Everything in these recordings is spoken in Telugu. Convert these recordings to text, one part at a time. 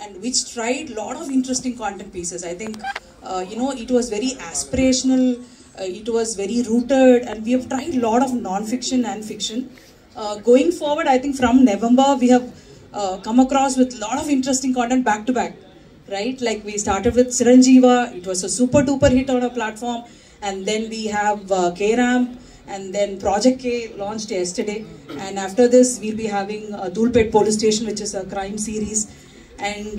and which tried a lot of interesting content pieces. I think, it was very aspirational, it was very rooted, and we have tried a lot of non-fiction and fiction. Going forward, I think from November, we have come across with a lot of interesting content back to back, right? Like we started with Chiranjeeva, it was a super duper hit on our platform, and then we have K-Ramp, and then Project K launched yesterday, and after this we'll be having Dulpet Police Station, which is a crime series, and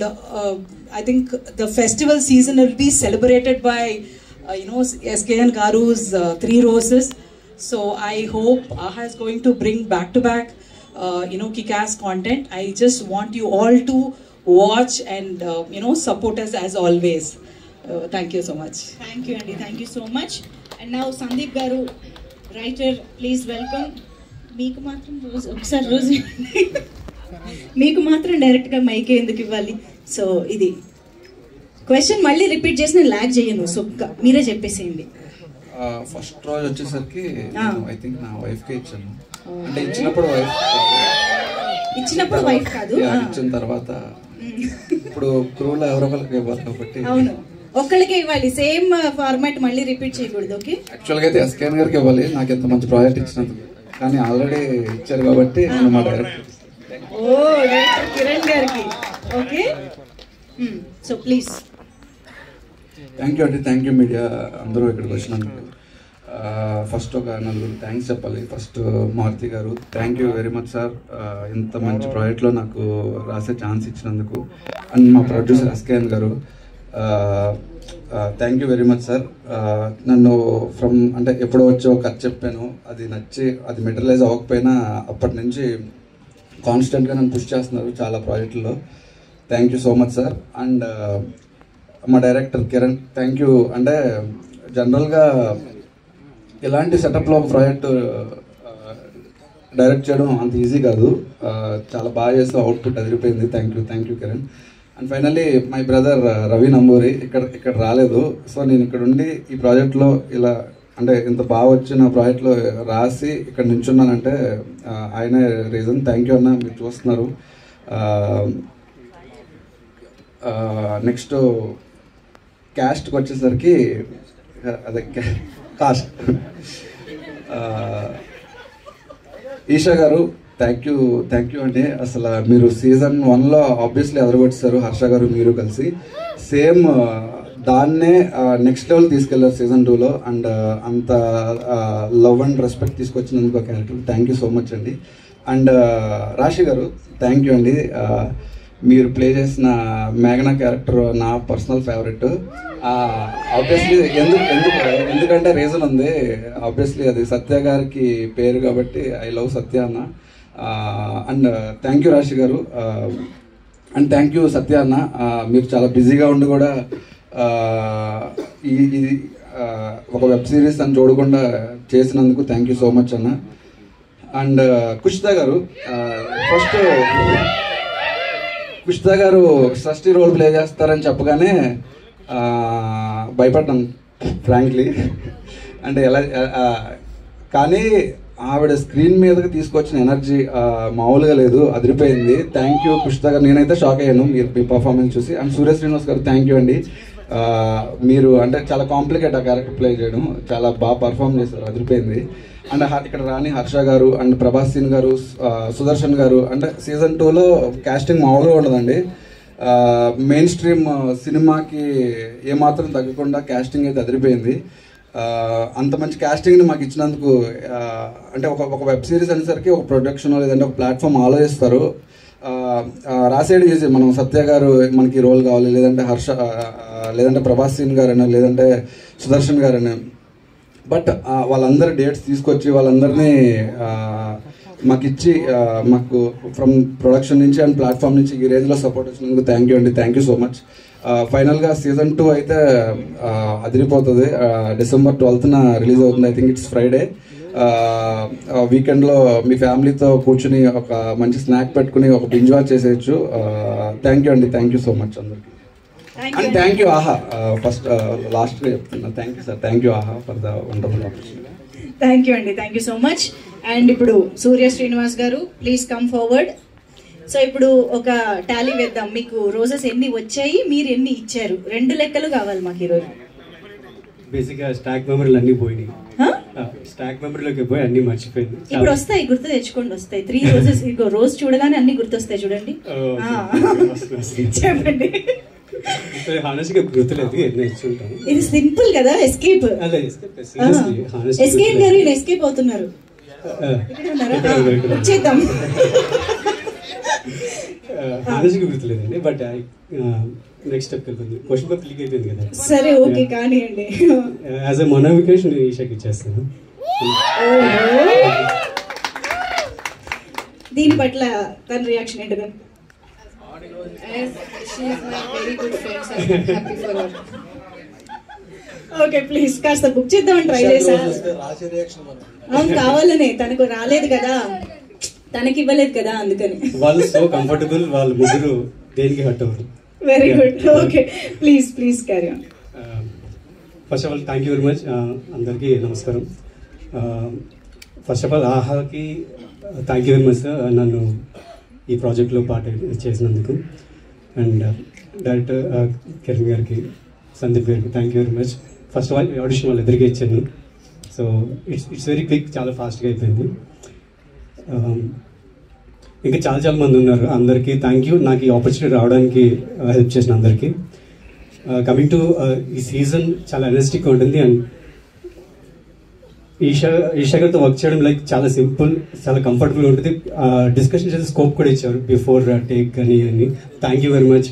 I think the festival season will be celebrated by SKN Garu's Three Roses. So I hope AHA is going to bring back to back kick-ass content. I just want you all to watch and support us as always. Thank you so much. Thank you, Andy. Thank you so much. And now Sandeep Garu, writer, please welcome. మీకు మాత్రం రోజు మీకు మాత్రం డైరెక్ట్గా మైక్ ఎందుకు ఇవ్వాలి? సో ఇది క్వశ్చన్ మళ్ళీ రిపీట్ చేసి నేను ల్యాగ్ చేయను, సో మీరే చెప్పేసేయండి. ఫస్ట్ రోజు వచ్చేసరికి ఐ థింక్ నా వైఫ్కే ఇచ్చాను. అంటే ఇచ్చినప్పుడు వైఫ్ కాదు, ఇచ్చిన తర్వాత ఇప్పుడు క్రూలో ఎవరో ఒకరికి ఇవ్వాలి కాబట్టి. అవును, ఒక్కళ్ళకే ఇవ్వాలి, సేమ్ ఫార్మాట్ మళ్ళీ రిపీట్ చేయకూడదు. ఓకే, యాక్చువల్గా అయితే ఎస్కేఎన్ గారికి ఇవ్వాలి, నాకు ఎంత మంచి ప్రాజెక్ట్ ఇచ్చినందుకు, కానీ ఆల్రెడీ ఇచ్చారు కాబట్టి మా డైరెక్టర్ డైరెక్టర్ కిరణ్ గారికి. Okay, so please. Thank you అండి, థ్యాంక్ యూ మీడియా అందరూ ఇక్కడికి వచ్చినందుకు. ఫస్ట్ ఒక నలుగురు థ్యాంక్స్ చెప్పాలి. ఫస్ట్ మారుతి గారు, thank you very much sir, ఇంత మంచి ప్రాజెక్ట్లో నాకు రాసే ఛాన్స్ ఇచ్చినందుకు. అండ్ మా producer SKN garu, thank you very much sir. నన్ను అంటే ఎప్పుడో వచ్చి ఒక కథ చెప్పాను, అది నచ్చి అది మెటీరియలైజ్ అవ్వకపోయినా అప్పటి నుంచి కాన్స్టెంట్గా నన్ను పుష్ చేస్తున్నారు చాలా ప్రాజెక్టుల్లో. Thank you so much sir. And మా డైరెక్టర్ కిరణ్, థ్యాంక్ యూ. అంటే జనరల్గా ఇలాంటి సెటప్లో ఒక ప్రాజెక్ట్ డైరెక్ట్ చేయడం అంత ఈజీ కాదు, చాలా బాగా చేస్తూ అవుట్పుట్ అదిరిపోయింది. Thank you Kiran. And finally my brother Ravi Namburi ఇక్కడ రాలేదు, సో నేను ఇక్కడ ఉండి ఈ ప్రాజెక్ట్లో ఇలా అంటే ఇంత బాగా వచ్చిన ప్రాజెక్ట్లో రాసి ఇక్కడ నించున్నానంటే ఆయనే రీజన్. థ్యాంక్ యూ అన్న, మీరు చూస్తున్నారు. నెక్స్ట్ క్యాస్ట్కి వచ్చేసరికి అదే cost Isha garu, thank you అండి. అసలు మీరు సీజన్ 1లో ఆబ్వియస్లీ ఎదరగొచ్చారు, హర్ష గారు మీరు కలిసి సేమ్ దాన్నే నెక్స్ట్ లెవెల్ తీసుకెళ్లారు సీజన్ 2లో. అండ్ అంత లవ్ అండ్ రెస్పెక్ట్ తీసుకొచ్చినందుకు ఒక character, thank you so much అండి. అండ్ రాశి గారు, థ్యాంక్ యూ అండి. మీరు ప్లే చేసిన మేఘనా క్యారెక్టర్ నా పర్సనల్ ఫేవరెట్. ఆబ్వియస్లీ ఎందుకంటే రీజన్ ఉంది, ఆబ్వియస్లీ అది సత్య గారికి పేరు కాబట్టి ఐ లవ్ సత్య అన్న. అండ్ థ్యాంక్ యూ రాశి గారు, అండ్ థ్యాంక్ యూ సత్య అన్న. మీరు చాలా బిజీగా ఉండి కూడా ఇది ఒక వెబ్ సిరీస్ అని చూడకుండా చేసినందుకు థ్యాంక్ యూ సో మచ్ అన్న. అండ్ కుషిత గారు, ఫస్ట్ కుషిత గారు షష్ఠి రోల్ ప్లే చేస్తారని చెప్పగానే భయపడ్డాం ఫ్రాంక్లీ. అంటే ఎలా కానీ ఆవిడ స్క్రీన్ మీదకి తీసుకొచ్చిన ఎనర్జీ మామూలుగా లేదు, అదిరిపోయింది. థ్యాంక్ యూ కుషిత గారు, నేనైతే షాక్ అయ్యాను మీ పర్ఫార్మెన్స్ చూసి. అండ్ సూర్య శ్రీనివాస్ గారు, థ్యాంక్ యూ అండి. మీరు అంటే చాలా కాంప్లికేట్ ఆ క్యారెక్టర్ ప్లే చేయడం, చాలా బాగా పర్ఫామ్ చేశారు, అదిరిపోయింది. అండ్ ఇక్కడ రాణి హర్ష గారు అండ్ ప్రభాస్ సీన్ గారు, సుదర్శన్ గారు. అంటే సీజన్ 2లో కాస్టింగ్ మామూలుగా ఉండదండి, మెయిన్ స్ట్రీమ్ సినిమాకి ఏమాత్రం తగ్గకుండా కాస్టింగ్ అయితే అదిరిపోయింది. అంత మంచి కాస్టింగ్ని మాకు ఇచ్చినందుకు, అంటే ఒక వెబ్ సిరీస్ అనేసరికి ఒక ప్రొడక్షన్ లేదంటే ఒక ప్లాట్ఫామ్ ఆలోచిస్తారు. రాసేడు ఈజీ, మనం సత్య గారు మనకి రోల్ కావాలి, లేదంటే హర్ష, లేదంటే ప్రభాస్ సీన్ గారైనా, లేదంటే సుదర్శన్ గారైనా. బట్ వాళ్ళందరి డేట్స్ తీసుకొచ్చి వాళ్ళందరినీ మాకు ఇచ్చి మాకు ఫ్రమ్ ప్రొడక్షన్ నుంచి అండ్ ప్లాట్ఫామ్ నుంచి ఈ రేంజ్లో సపోర్ట్ వచ్చినందుకు థ్యాంక్ యూ అండి, థ్యాంక్ యూ సో మచ్. ఫైనల్గా సీజన్ 2 అయితే అదిరిపోతుంది. December 12th రిలీజ్ అవుతుంది. I think it's Friday. వీకెండ్లో మీ ఫ్యామిలీతో కూర్చుని ఒక మంచి స్నాక్ పెట్టుకుని ఒక బింజ్ వాచ్ చేసేయచ్చు. థ్యాంక్ యూ అండి, థ్యాంక్ యూ సో మచ్ అందరికి. And thank you Aha, first లాస్ట్గా చెప్తున్నా, thank you sir, thank you Aha for the wonderful opportunity. Thank you అండి, thank you so much. And ఇప్పుడు సూర్య శ్రీనివాస్ గారు, ప్లీజ్ కమ్ ఫార్వర్డ్. సో ఇప్పుడు ఒక టాలీ వేద్దాం. మీకు రోజెస్ ఎన్ని వచ్చాయి, మీరు ఎన్ని ఇచ్చారు, 2 లెక్కలు కావాలి మాకు ఈరోజు. బేసిక్గా స్టాక్ మెమరీలు అన్ని పోయినాయి. స్టాక్ మెమరీలోకి పోయి అన్ని మర్చిపోయింది. ఇప్పుడు వస్తాయి, గుర్తు తెచ్చుకోండి. వస్తాయి 3 రోజెస్. ఇంకో రోజు చూడగానే అన్ని గుర్తొస్తాయి. చూడండి, చెప్పండి. హానెస్ట్గా గుర్తులేదు, ఎన్ని ఇచ్చుంటాను. ఇది సింపుల్ కదా, ఎస్కేప్. ఎస్కేప్ గారు ఎస్కేప్ అవుతున్నారు. చేద్దాం. హానెస్ట్గా గుర్తులేదండి, బట్ నెక్స్ట్ స్టెప్ వెళ్ళిపోయింది. క్వశ్చన్ పేపర్ లీక్ అయిపోయింది కదా. సరే, ఓకే, కానివ్వండి. యాజ్ ఎ మొనోఫికేషన్ ఈషాకి ఇచ్చేస్తాను. దీని పట్ల తన రియాక్షన్ ఏంటో. ఓకే, ప్లీజ్ కాస్త బుక్ చేద్దామని ట్రై చేశా. అవును, కావాలనే, తనకు రాలేదు కదా, తనకి ఇవ్వలేదు కదా, అందుకని. వాళ్ళు సో కంఫర్టబుల్, వాళ్ళు ముగ్గురు దేనికి హట్ అవ్వరు. Very good. Okay, please please carry on. First of all thank you very much. అందరికీ నమస్కారం. ఫస్ట్ ఆఫ్ ఆల్ ఆహాకి thank you very much sir, నన్ను ఈ ప్రాజెక్ట్లో పార్ట్ చేసినందుకు. అండ్ డైరెక్టర్ కిరణ్ గారికి, సందీప్ గారికి thank you very much. First of all audition వాళ్ళు ఎదురుగా ఇచ్చాను. సో ఇట్స్ వెరీ క్విక్, చాలా ఫాస్ట్గా అయిపోయింది. ఇంకా చాలా మంది ఉన్నారు, అందరికీ థ్యాంక్ యూ. నాకు ఈ ఆపర్చునిటీ రావడానికి హెల్ప్ చేసిన అందరికీ. కమింగ్ టు ఈ సీజన్ చాలా ఎనర్జెటిక్గా ఉంటుంది. అండ్ ఈషా గారితో వర్క్ చేయడం లైక్ చాలా సింపుల్, చాలా కంఫర్టబుల్గా ఉంటుంది. డిస్కషన్ చేసే స్కోప్ కూడా ఇచ్చారు బిఫోర్ టేక్ అని. Thank you very much.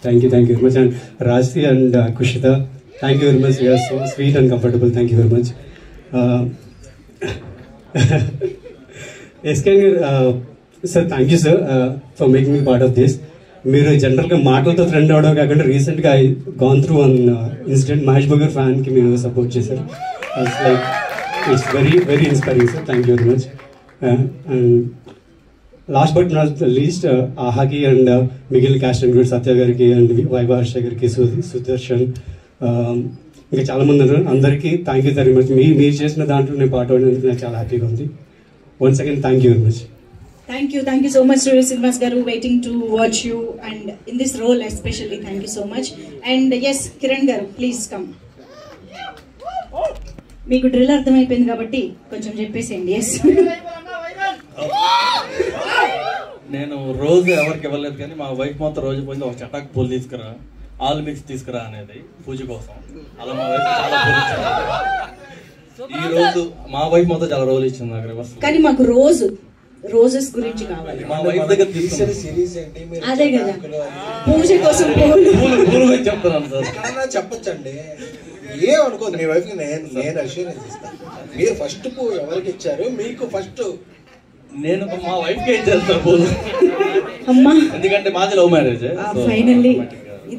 Thank you very much. And Rashi and Kushitha, thank you very much. You're so sweet and comfortable. Thank you very much. SK sir, thank you sir for making me part of this. మీరు జనరల్గా మాటలతో ఫ్రెండ్ అవడం కాకుండా రీసెంట్గా I gone through one incident. Mahesh Babu garu ఫ్యాన్కి మీరు సపోర్ట్ చేశారు. Like it's very very inspiring sir. Thank you very much. And last but not least ఆహాకి అండ్ మిగిలిన క్యాస్ట్ అండ్ సత్య గారికి అండ్ వైభవ హర్ష గారికి, సుదర్శన్, ఇంకా చాలామంది ఉన్నారు. అందరికీ థ్యాంక్ యూ వెరీ మచ్. మీరు చేసిన దాంట్లో నేను పాట పడినందుకు నాకు చాలా హ్యాపీగా ఉంది. Once again thank you very much. Thank you so much, Surya Srinivas garu, waiting to watch you and in this role especially. Thank you so much. And yes, Kiran garu, please come. మీకు డ్రిల్ అర్థమైపోయింది కాబట్టి కొంచెం చెప్పేసేయండి. ఎస్, నేను రోజు ఎవరికి ఇవ్వలేదు, కానీ మా వైఫ్ మాత్రం రోజు పోయింది ఒక చటాక్ పూలు తీసుకురా, ఆల్ మిక్స్ తీసుకురా అనేది పూజ కోసం. అలా మా వైఫ్ చాలా పూలు ఇచ్చింది. ఈ రోజు మా వైఫ్ మాత్రం చాలా రోజులు ఇచ్చింది నాకు రివర్స్. కానీ మాకు రోజెస్ గురించి కావాలి. మా వైఫ్ దగ్గర అదే కదా, పూజ కోసం పూలు చెప్తున్నాను సార్. చెప్పొచ్చండి, ఏమనుకోదు. మీ వైఫ్ నేను అష్యూరెన్స్ ఇస్తాను. మీరు ఫస్ట్ పువ్వు ఎవరికి ఇచ్చారు? మీకు ఫస్ట్. నేను మా వైఫ్ కే ఇచ్చాను సార్ పూలు. అమ్మా, ఎందుకంటే మాది లవ్ మ్యారేజ్. ఫైనల్లీ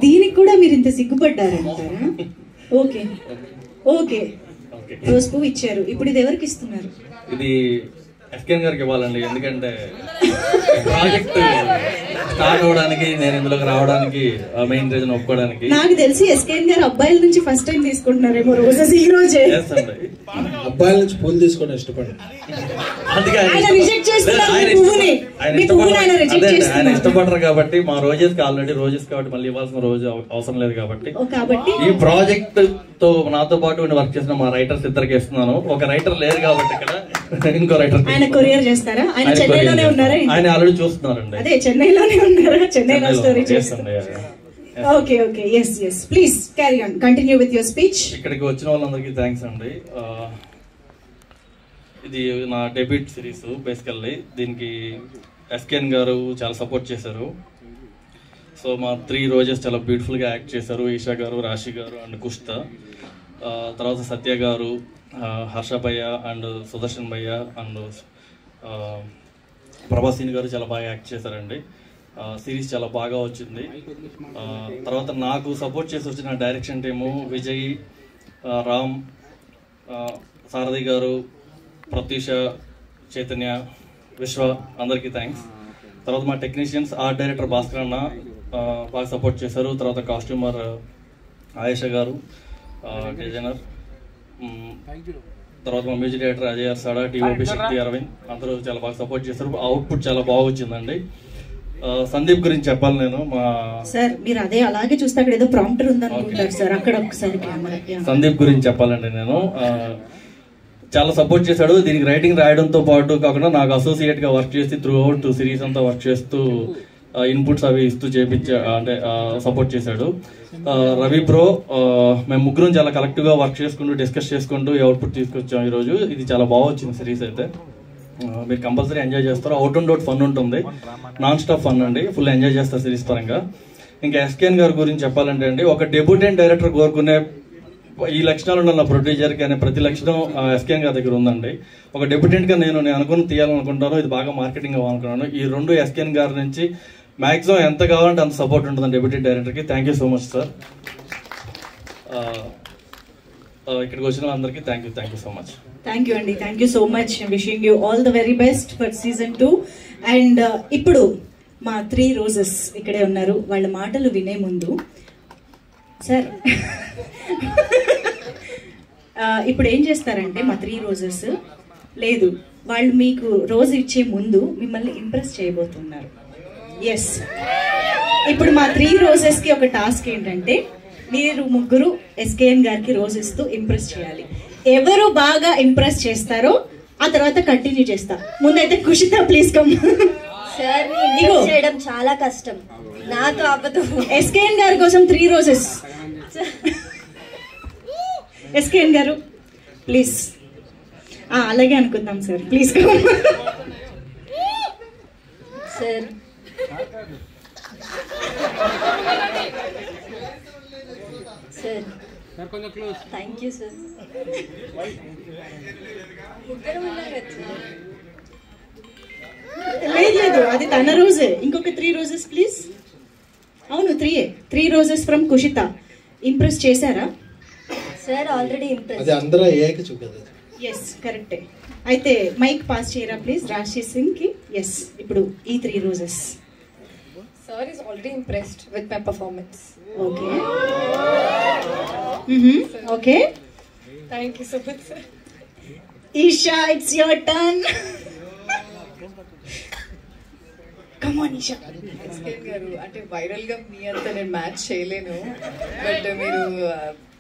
దీనికి కూడా మీరు ఇంత సిగ్గుపడ్డారంటారా? ఓకే ఓకే, రోజు పువ్వు ఇచ్చారు. ఇప్పుడు ఇది ఎవరికి ఇస్తున్నారు? ఇది ఎస్కేన్ గారికి ఇవ్వాలండి. ఎందుకంటే ప్రాజెక్ట్ స్టార్ట్ అవ్వడానికి, నేను ఇందులోకి రావడానికి మెయిన్ రీజన్ ఒప్పుకోవడానికి. నాకు తెలిసి ఎస్కేన్ గారు అబ్బాయిల నుంచి ఫస్ట్ టైం తీసుకుంటున్నారేమో రోజెస్ ఈ రోజే. అబ్బాయిల నుంచి పూలు తీసుకోవడం ఇష్టపడి ఆయన ఇష్టపడరు కాబట్టి, మా రోజెస్ ఆల్రెడీ రోజెస్ కాబట్టి మళ్ళీ ఇవ్వాల్సిన రోజు అవసరం లేదు కాబట్టి ఈ ప్రాజెక్ట్ తో నాతో పాటు వర్క్ చేసిన మా రైటర్స్ ఇద్దరికి ఇస్తున్నాను. ఒక రైటర్ లేరు కాబట్టి ఇక్కడ ఇంకో రైటర్. ఆయన కొరియర్ చేస్తారా? ఆయన చెన్నైలోనే ఉన్నారా? ఆయన ఆల్రెడీ చూస్తున్నారండి. అదే చెన్నైలోనే ఉన్నారా? చెన్నైలో స్టోరీ చేస్తుంది. Okay okay, yes yes, please carry on, continue with your speech. ఇక్కడికి వచ్చిన వాళ్ళందరికీ థ్యాంక్స్ అండి. ఇది నా డెబ్యూట్ సిరీస్ బేసికల్లీ. దీనికి ఎస్కేన్ గారు చాలా సపోర్ట్ చేశారు. సో మా 3 రోజెస్ చాలా బ్యూటిఫుల్గా యాక్ట్ చేశారు. ఈషా గారు, రాశి గారు అండ్ కుష్త. తర్వాత సత్య గారు, హర్ష భయ్య అండ్ సుదర్శన్ భయ్య అండ్ ప్రభాసీన్ గారు చాలా బాగా యాక్ట్ చేశారండి. సిరీస్ చాలా బాగా వచ్చింది. తర్వాత నాకు సపోర్ట్ చేసి వచ్చిన డైరెక్షన్ టీము విజయ్, రామ్, సారథి గారు, ప్రత్యూష, చైతన్య, విశ్వ, అందరికీ థ్యాంక్స్. తర్వాత మా టెక్నీషియన్స్, ఆర్ట్ డైరెక్టర్ భాస్కర్ అన్న బాగా సపోర్ట్ చేశారు. తర్వాత కాస్ట్యూమర్ ఆయేషా గారు, డిజైనర్, తర్వాత మా మ్యూజిక్ డైరెక్టర్ అజయ్ సాడా, టీఓపీ శక్తి అరవింద్, అందరూ చాలా బాగా సపోర్ట్ చేశారు. అవుట్పుట్ చాలా బాగా వచ్చిందండి. సందీప్ గురించి చెప్పాలి నేను. సార్ మీరు అదే అలాగే చూస్తే అక్కడ ఏదో ప్రాంప్టర్ ఉందనుకుంటారు సార్, అక్కడ ఒకసారి కెమెరా. సందీప్ గురించి చెప్పాలండి నేను. చాలా సపోర్ట్ చేశాడు దీనికి. రైటింగ్ రాయడంతో పాటు కాకుండా నాకు అసోసియేట్గా వర్క్ చేసి త్రూ అవుట్ సిరీస్ అంతా వర్క్ చేస్తూ ఇన్పుట్స్ అవి ఇస్తూ అంటే సపోర్ట్ చేశాడు. రవి బ్రో, మేము ముగ్గురం చాలా కలెక్టివ్గా వర్క్ చేసుకుంటూ డిస్కస్ చేసుకుంటూ ఈ అవుట్పుట్ తీసుకొచ్చాం ఈరోజు. ఇది చాలా బాగా వచ్చింది సిరీస్ అయితే. మీరు కంపల్సరీ ఎంజాయ్ చేస్తారు. అవుట్ అండ్ అవుట్ ఫన్ ఉంటుంది, నాన్ స్టాప్ ఫన్ అండి. ఫుల్ ఎంజాయ్ చేస్తారు సిరీస్ పరంగా. ఇంకా ఎస్కేఎన్ గారి గురించి చెప్పాలంటే అండి, ఒక డెబ్యూటెంట్ డైరెక్టర్ కోరుకునే ఈ లక్షణాలు ఉన్న ప్రొడ్యూసర్ కానీ ప్రతి లక్షణం ఎస్కేఎన్ గారి దగ్గర ఉందండి. ఒక డెబ్యూటెంట్గా నేను అనుకుని తీయాలనుకుంటాను, ఇది బాగా మార్కెటింగ్ అవ్వాలనుకున్నాను. ఈ రెండు ఎస్కేఎన్ గారి నుంచి మ్యాక్సిమం ఎంత కావాలంటే అంత సపోర్ట్ ఉంటుంది డెబ్యూటెంట్ డైరెక్టర్కి. Thank you so much sir. ఇక్కడికి వచ్చిన అందరికీ thank you so much. Thank you అండి, thank you so much. Wishing you all the very best for season 2. And ఇప్పుడు మా 3 రోజెస్ ఇక్కడే ఉన్నారు. వాళ్ళ మాటలు వినే ముందు సార్ ఇప్పుడు ఏం చేస్తారంటే మా 3 రోజెస్ లేదు, వాళ్ళు మీకు రోజు ఇచ్చే ముందు మిమ్మల్ని ఇంప్రెస్ చేయబోతున్నారు. ఎస్, ఇప్పుడు మా 3 రోజెస్కి ఒక టాస్క్ ఏంటంటే మీరు ముగ్గురు ఎస్కేఎన్ గారికి రోజు ఇస్తూ ఇంప్రెస్ చేయాలి. ఎవరు బాగా ఇంప్రెస్ చేస్తారో ఆ తర్వాత కంటిన్యూ చేస్తా. ముందైతే కుషిత ప్లీజ్ కమ్. సార్ చేయడం చాలా కష్టం, నాకు అవ్వదు. ఎస్కేఎన్ గారి కోసం 3 రోజెస్. SKN garu please. అలాగే అనుకుందాం sir, please come. Sir sir thank you sir. లేదు అది తన రోజే. ఇంకొక 3 రోజెస్ ప్లీజ్. అవును 3 రోజెస్ ఫ్రమ్ కుషిత. ఇంప్రెస్ చేశారా సార్? Already impress. అది అందరూ అయ్యాక చూపదు. ఎస్ కరెక్టే. అయితే మైక్ పాస్ చేయరా ప్లీజ్ రాశి సింగ్ కి. ఎస్, ఇప్పుడు ఈ 3 roses. Sir is already impressed with my performance. Okay. Okay. Thank you so much, sir. Isha, it's your turn. Come on, Isha. SKN గారు, అంటే వైరల్ గా మీ అంతా నేను మ్యాచ్ చేయలేను, బట్ మీరు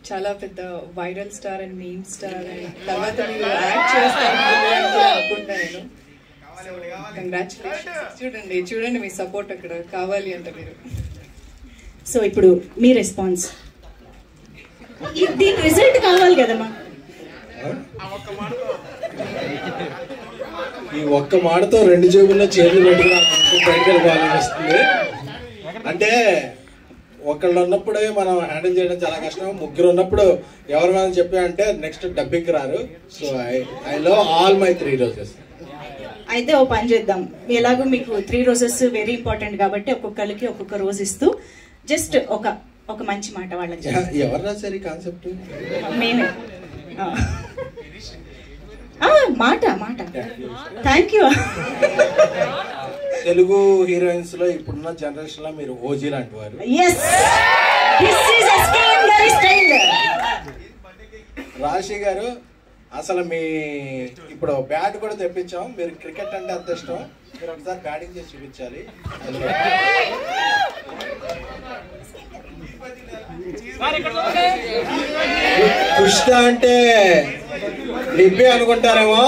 చాలా పెద్ద viral star and meme star and తర్వాత మీరు యాక్ట్ చేస్తారు అనుకుంటా నేను. కంగ్రాచులేషన్స్. చూడండి మీ సపోర్ట్ అక్కడ కావాలి అంటే మీరు. సో ఇప్పుడు మీ రెస్పాన్స్, దీని రిజల్ట్ కావాలి కదమ్మా. ఈ ఒక్క మాటతో 2 జేబుల్లో చేతులు పెట్టుకుని బయటకు వెళ్ళాలనిపిస్తుంది. అంటే ఒకళ్ళు ఉన్నప్పుడే మనం హ్యాండిల్ చేయడం చాలా కష్టం. ముగ్గురు ఉన్నప్పుడు ఎవరి మీద చెప్పామంటే నెక్స్ట్ డబ్బింగ్ రారు. So I love all my 3 roses. అయితే ఓ పని చేద్దాం, ఎలాగో మీకు 3 రోజెస్ వెరీ ఇంపార్టెంట్ కాబట్టి ఒక్కొక్కరికి ఒక్కొక్క రోజు ఇస్తూ జస్ట్ ఒక మంచి మాట వాళ్ళకి. ఎవరు రాశారు ఈ కాన్సెప్ట్? మేమే. మాట థ్యాంక్ యూ. తెలుగు హీరోయిన్స్ లో ఇప్పుడున్న జనరేషన్ లో మీరు ఓజీ లాంటి వారు. రాశి గారు, అసలు మీ ఇప్పుడు బ్యాట్ కూడా తెప్పించాం. మీరు క్రికెట్ అంటే అంత ఇష్టం, మీరు ఒకసారి బ్యాటింగ్ చేసి చూపించాలి. కుష్ట అంటే డిప్పి అనుకుంటారేమో,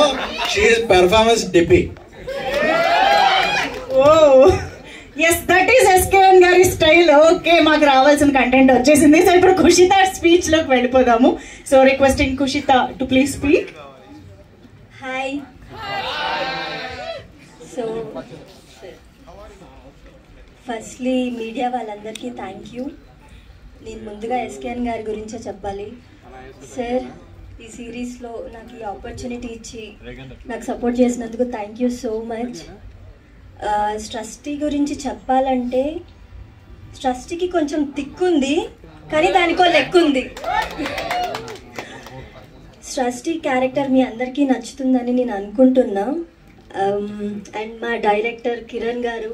షీఈస్ పెర్ఫార్మెన్స్ డిప్పి. ఎస్, దట్ ఈస్ ఎస్కేఎన్ గారి స్టైల్. ఓకే, మాకు రావాల్సిన కంటెంట్ వచ్చేసింది. సో ఇప్పుడు కుషిత స్పీచ్ లోకి వెళ్ళిపోదాము. So requesting Kushitha to please speak. Hi. So firstly media వాళ్ళందరికీ థ్యాంక్ యూ. నేను ముందుగా ఎస్కేఎన్ గారి గురించే చెప్పాలి. సార్, ఈ సిరీస్లో నాకు ఈ ఆపర్చునిటీ ఇచ్చి నాకు సపోర్ట్ చేసినందుకు thank you so much. Trustee గురించి చెప్పాలంటే ట్రస్టీకి కొంచెం తిక్కుంది, కానీ దానికో లెక్కుంది. ట్రస్టీ క్యారెక్టర్ మీ అందరికీ నచ్చుతుందని నేను అనుకుంటున్నా. అండ్ మా డైరెక్టర్ కిరణ్ గారు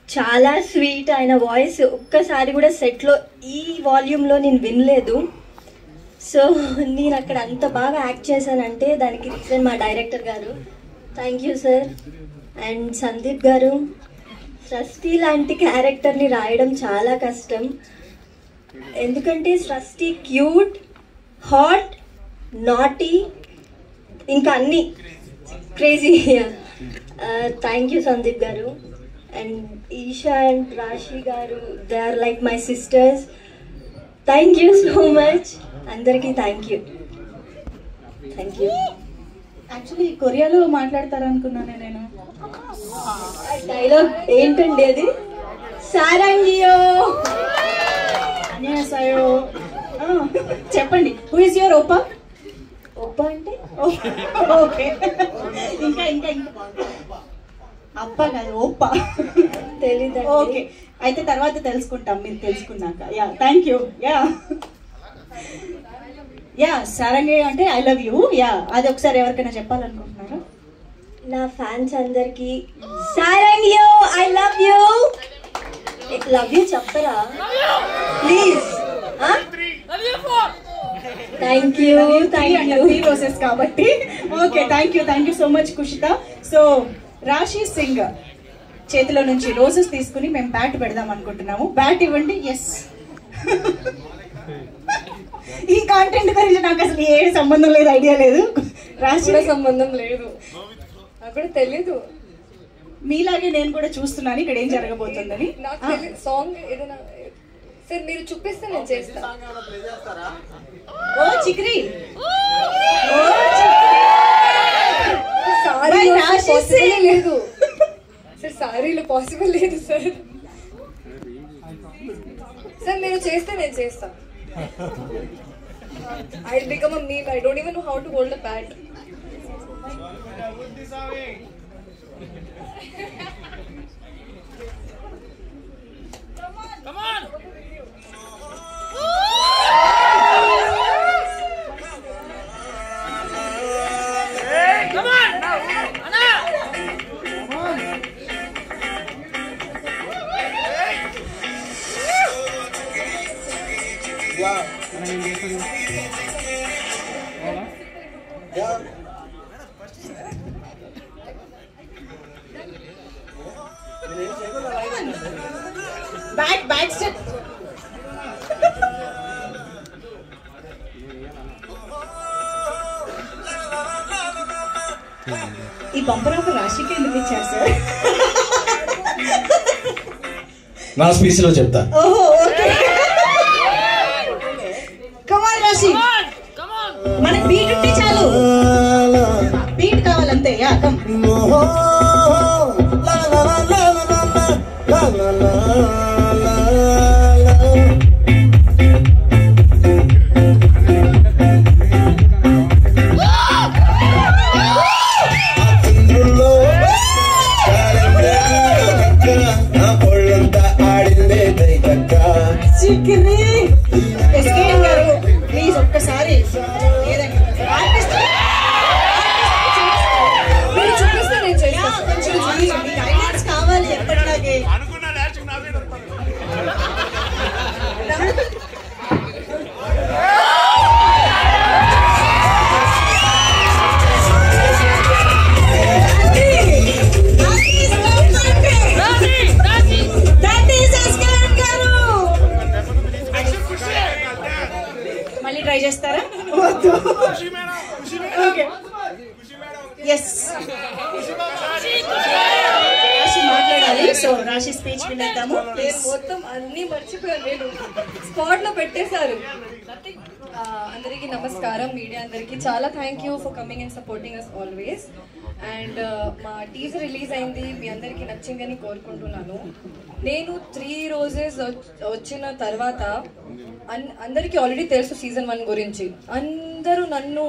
చాలా స్వీట్. ఆయన వాయిస్ ఒక్కసారి కూడా సెట్లో ఈ వాల్యూమ్లో నేను వినలేదు. సో నేను అక్కడ అంత బాగా యాక్ట్ చేశానంటే దానికి రీజన్ మా డైరెక్టర్ గారు. Thank you sir. And Sandeep గారు, సృష్టి లాంటి క్యారెక్టర్ని రాయడం చాలా కష్టం. ఎందుకంటే సృష్టి క్యూట్, హాట్, నాటీ, ఇంకా అన్నీ క్రేజీ. థ్యాంక్ యూ సందీప్ గారు. And Isha and Rashi garu, they are like my sisters. Thank you so much. అందరికీ thank you. Thank you. Actually కొరియాలో మాట్లాడతారనుకున్నాను నేను. డైలాగ్ ఏంటండి అది? సారంగియో అన్యాసాయో. చెప్పండి. హూ ఇస్ యువర్ ఓపా? ఓపా అంటే ఓకే. ఇంకా ఇంకా ఇంకా అప్ప కాదు, ఓపా. తెలీదు. ఓకే, అయితే తర్వాత తెలుసుకుంటాం మీరు తెలుసుకున్నాక. Yeah, thank you. Yeah yeah Sarangi అంటే ఐ లవ్ యూ. యా, అది ఒకసారి ఎవరికైనా చెప్పాలనుకుంటున్నారా? నా ఫ్యాన్స్ అందరికి సారంగియో, I love you. Love you చెప్పరా please. Thank you. Thank you. 3 roses కాబట్టి. Okay, thank you so much Kushitha. So Rashi Singh చేతిలో నుంచి రోజెస్ తీసుకుని మేము బ్యాట్ పెడదాం అనుకుంటున్నాము. బ్యాట్ ఇవ్వండి. ఎస్. ఈ కాంటెంట్ గురించి నాకు అసలు ఏ సంబంధం లేదు, ఐడియా లేదు. రాశి సంబంధం లేదు, నాకు కూడా తెలీదు. మీలాగే నేను కూడా చూస్తున్నాను ఇక్కడ ఏం జరగబోతుందని. సాంగ్ ఏదైనా సార్ మీరు చూపిస్తే నేను చేస్తా. ఓ చిక్రీ, లేదు సార్, సారీలో పాసిబుల్ లేదు సార్. సార్ మీరు చేస్తే నేను చేస్తా. I'll become a meme. I don't even know how to hold a bat. Come on. Hey, come on. Anna. Yeah. Bat step. ఈ బంపర్ ఆఫ్ రాశికి ఎందుకు ఇచ్చారు సార్? నా స్పీచ్ లో చెప్తా. ఓహో, ఓకే. కమాన్ రాశి, మనకి బీట్ ఉంటే చాలు. బీట్ కావాలంతే. Yeah, come. SKN garu please ఒక్కసారి చూపిస్తే నేను చేస్తా. గైడెన్స్ కావాలి ఎప్పటిలాగే. మళ్ళీ ట్రై చేస్తారా? Okay, yes. రాశి మాట్లాడాలి. సో రాశి స్పీచ్ వినేద్దాము. మొత్తం అన్ని మర్చిపోయాను నేను, స్పాట్ లో పెట్టేశారు. అందరికీ నమస్కారం, మీడియా అందరికీ చాలా thank you for coming and supporting us always. And మా టీజర్ రిలీజ్ అయింది, మీ అందరికీ నచ్చిందని కోరుకుంటున్నాను. నేను 3 రోజెస్ వచ్చిన తర్వాత అందరికీ ఆల్రెడీ తెలుసు సీజన్ 1 గురించి. అందరూ నన్ను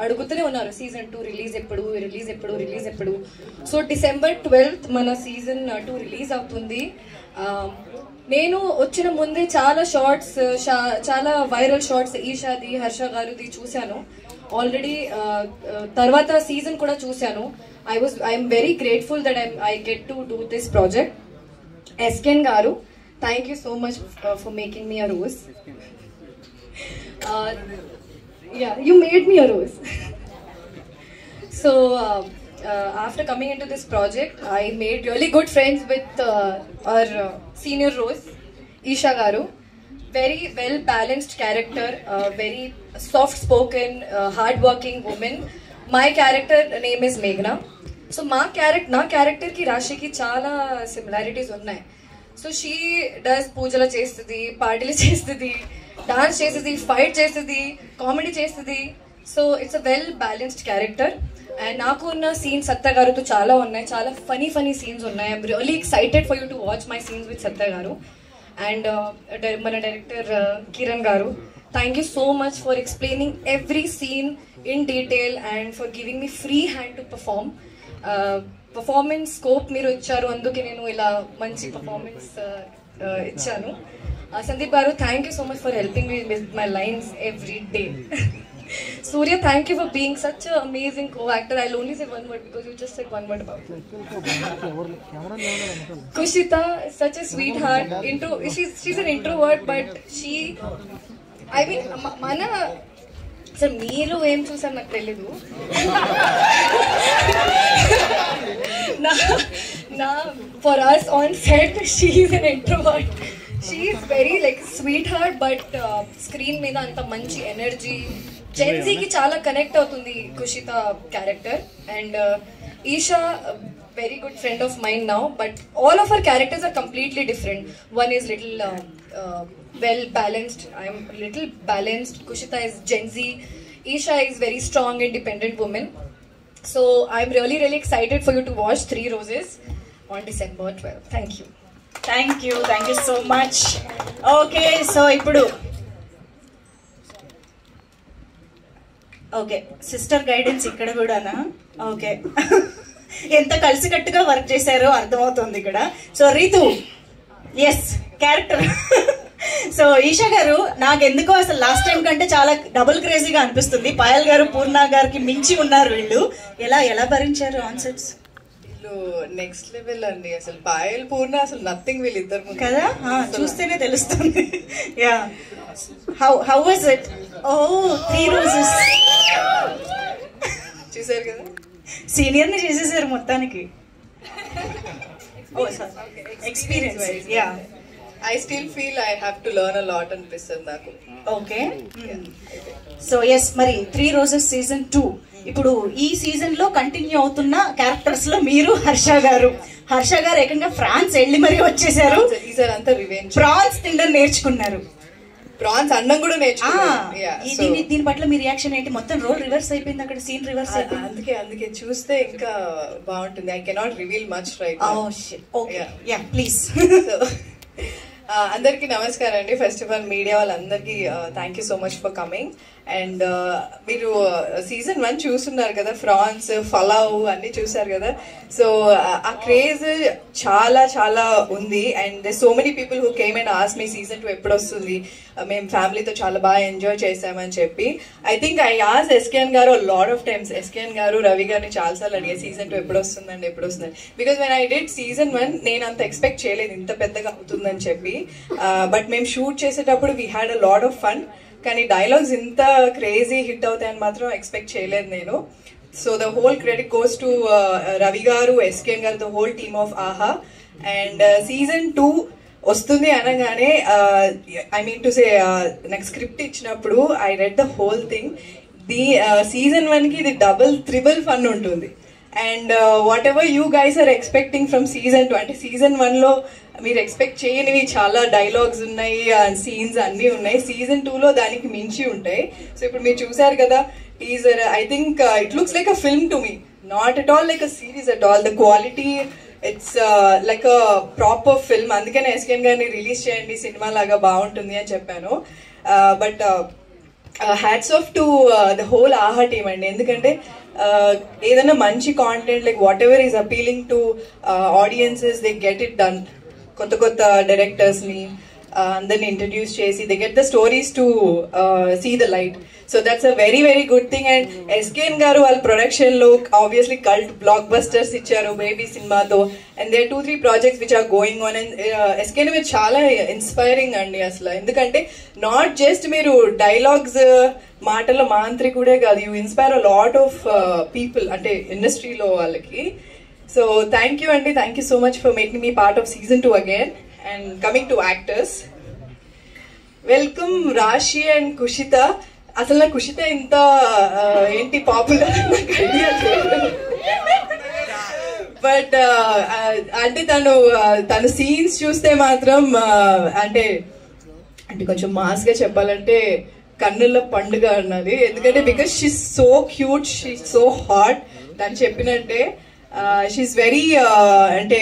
అడుగుతూనే ఉన్నారు సీజన్ 2 రిలీజ్ ఎప్పుడు. సో December 12th మన సీజన్ 2 రిలీజ్ అవుతుంది. నేను వచ్చిన ముందే చాలా షార్ట్స్, చాలా వైరల్ షార్ట్స్ ఈషాది, హర్ష గారిది చూశాను ఆల్రెడీ. తర్వాత సీజన్ కూడా చూశాను. I'm very grateful that I get to do this project. SKN garu, thank you so much for making me a rose. You made me a rose. So after coming into this project, I made really good friends with our senior Rose, Isha Garu. Very well balanced character, very soft spoken, hard working woman. My character name is Meghna. So నా క్యారెక్టర్ కి రాశికి చాలా సిమిలారిటీస్ ఉన్నాయి. సో షీ డస్ పూజలు చేస్తుంది, పార్టీలు చేస్తుంది, డాన్స్ చేస్తుంది, ఫైట్ చేస్తుంది, కామెడీ చేస్తుంది. So it's a well balanced character. And నాకు ఉన్న సీన్స్ సత్య గారుతో చాలా ఉన్నాయి, చాలా ఫనీ సీన్స్ ఉన్నాయి. I'm really excited for you to watch my scenes with Satya garu. And మన director Kiran garu, thank you so much for explaining every scene in detail and for giving me free hand to performance scope మీరు ఇచ్చారు, అందుకే నేను ఇలా మంచి పర్ఫార్మెన్స్ ఇచ్చాను. సందీప్ గారు, thank you so much for helping me with my lines every day. Surya, thank you for being such an amazing co-actor. I'll only say one word because you just said one word about it. Kushita is such a sweetheart. She's an introvert, but I mean, mana sir, meeru em chusar naku teladu. For us on set, she is an introvert. She is very like sweetheart, but screen meeda anta manchi energy. Gen Z ki chala connect avutundi Kushita character. And Isha, very good friend of mine now, but all of her characters are completely different. One is little well balanced, I am little balanced. Kushita is Gen Z. Isha is very strong independent woman. So I'm really excited for you to watch 3 Roses on December 12th. Thank you. Thank you so much. Okay, so ఇప్పుడు ఓకే సిస్టర్ గైడెన్స్ ఇక్కడ కూడానా? ఓకే, ఎంత కలిసికట్టుగా వర్క్ చేశారో అర్థమవుతుంది ఇక్కడ. So Ritu, yes character. So Isha garu, నాకెందుకో అసలు లాస్ట్ టైం కంటే చాలా డబుల్ క్రేజీగా అనిపిస్తుంది. పాయల్ గారు, పూర్ణ గారికి మించి ఉన్నారు వీళ్ళు. ఎలా భరించారు ఆన్ సెట్స్? నెక్స్ట్ లెవెల్ అండి. అసలు పాయల్, పూర్ణ అసలు నథింగ్ వీళ్ళిద్దరు కదా, చూస్తేనే తెలుస్తుంది. Yeah, how was it? Oh 3 roses చూసారు కదా, సీనియర్ ని చేసేసారు మొత్తానికి. Experience. Yeah, I still feel I have to learn a lot అనిపిస్తుంది నాకు. ఓకే, సో ఎస్, మరి 3 Roses సీజన్ 2 ఇప్పుడు ఈ సీజన్ లో కంటిన్యూ అవుతున్న క్యారెక్టర్స్ లో మీరు హర్ష గారు ఏకంగా ఫ్రాన్స్ వెళ్ళి మరీ వచ్చేసారు. ఈసారి అంతా రివెంజ్. ప్రాన్స్ తినడం నేర్చుకున్నారు, ప్రాన్స్ అన్నం కూడా నేర్చుకున్నారు. దీని పట్ల మీ రియాక్షన్ ఏంటి? మొత్తం రోల్ రివర్స్ అయిపోయింది అక్కడ, సీన్ రివర్స్ అయిపోయింది. అందుకే చూస్తే ఇంకా బాగుంటుంది. I cannot reveal much right. Okay, yeah please. అందరికీ నమస్కారం అండి. ఫస్ట్ ఆఫ్ ఆల్ మీడియా వాళ్ళందరికీ thank you so much for coming. And మీరు సీజన్ 1 చూస్తున్నారు కదా, ఫ్రాన్స్, ఫలావ్ అన్ని చూసారు కదా. సో ఆ క్రేజ్ చాలా ఉంది. And so many people who came and ask me season 2 ఎప్పుడు వస్తుంది, మేము ఫ్యామిలీతో చాలా బాగా ఎంజాయ్ చేసామని చెప్పి. ఐ థింక్ ఐ ఆస్ SKN garu lot of times. SKN garu, Ravi గారిని చాలాసార్లు అడిగే సీజన్ 2 ఎప్పుడు వస్తుందండి. Because when I did season 1 నేను అంత ఎక్స్పెక్ట్ చేయలేదు ఇంత పెద్దగా అవుతుందని చెప్పి. బట్ మేము షూట్ చేసేటప్పుడు we had a lot of fun. కానీ డైలాగ్స్ ఇంత క్రేజీ హిట్ అవుతాయని మాత్రం ఎక్స్పెక్ట్ చేయలేదు నేను. So the whole credit goes to Ravi గారు, ఎస్కేఎన్ గారు, ద హోల్ టీమ్ ఆఫ్ ఆహా. అండ్ సీజన్ 2 వస్తుంది అనగానే ఐ మీన్ టు సే నాకు స్క్రిప్ట్ ఇచ్చినప్పుడు I read the whole thing. Season 1కి ఇది డబుల్ త్రిబుల్ ఫన్ ఉంటుంది. And whatever you guys are expecting from season 2, అంటే సీజన్ 1లో మీరు ఎక్స్పెక్ట్ చేయనివి చాలా డైలాగ్స్ ఉన్నాయి, సీన్స్ అన్నీ ఉన్నాయి. సీజన్ 2లో దానికి మించి ఉంటాయి. సో ఇప్పుడు మీరు చూసారు కదా teaser, I think it looks like a film to me, not at all like a series at all. The quality, it's like a proper film. అందుకనే ఎస్కేఎన్ గారిని రిలీజ్ చేయండి, సినిమా లాగా బాగుంటుంది అని చెప్పాను. But hats off to the whole ఆహా టీమ్ అండి. ఎందుకంటే ఏదైనా మంచి content like what ever is appealing to audiences, they get it done. కొత్త డైరెక్టర్స్ని, అందరిని ఇంట్రడ్యూస్ చేసి they get the stories to see the light. So that's a very very good thing. And SKN garu వాళ్ళ ప్రొడక్షన్ లో ఆబ్వియస్లీ కల్ట్ బ్లాక్ బస్టర్స్ ఇచ్చారు బేబీ సినిమాతో. And they 2-3 projects which are going on. And SKN మీరు చాలా ఇన్స్పైరింగ్ అండి అసలు. ఎందుకంటే నాట్ జస్ట్ మీరు డైలాగ్స్ మాటల మాంత్రికుడే కాదు, you inspire a lot of people అంటే ఇండస్ట్రీలో వాళ్ళకి. సో థ్యాంక్ యూ అండి, thank you so much for making me part of season 2 again. And coming to actors, welcome రాశి అండ్ కుషిత. అసలు నా కుషిత ఇంత ఏంటి పాపులర్ నాకు ఐడియా లేదు. బట్ అంటే తను సీన్స్ చూస్తే మాత్రం అంటే కొంచెం మాస్ గా చెప్పాలంటే కన్నుల పండుగ అన్నది. ఎందుకంటే because she so cute, she so hot. తను చెప్పినట్టే షీఈస్ వెరీ అంటే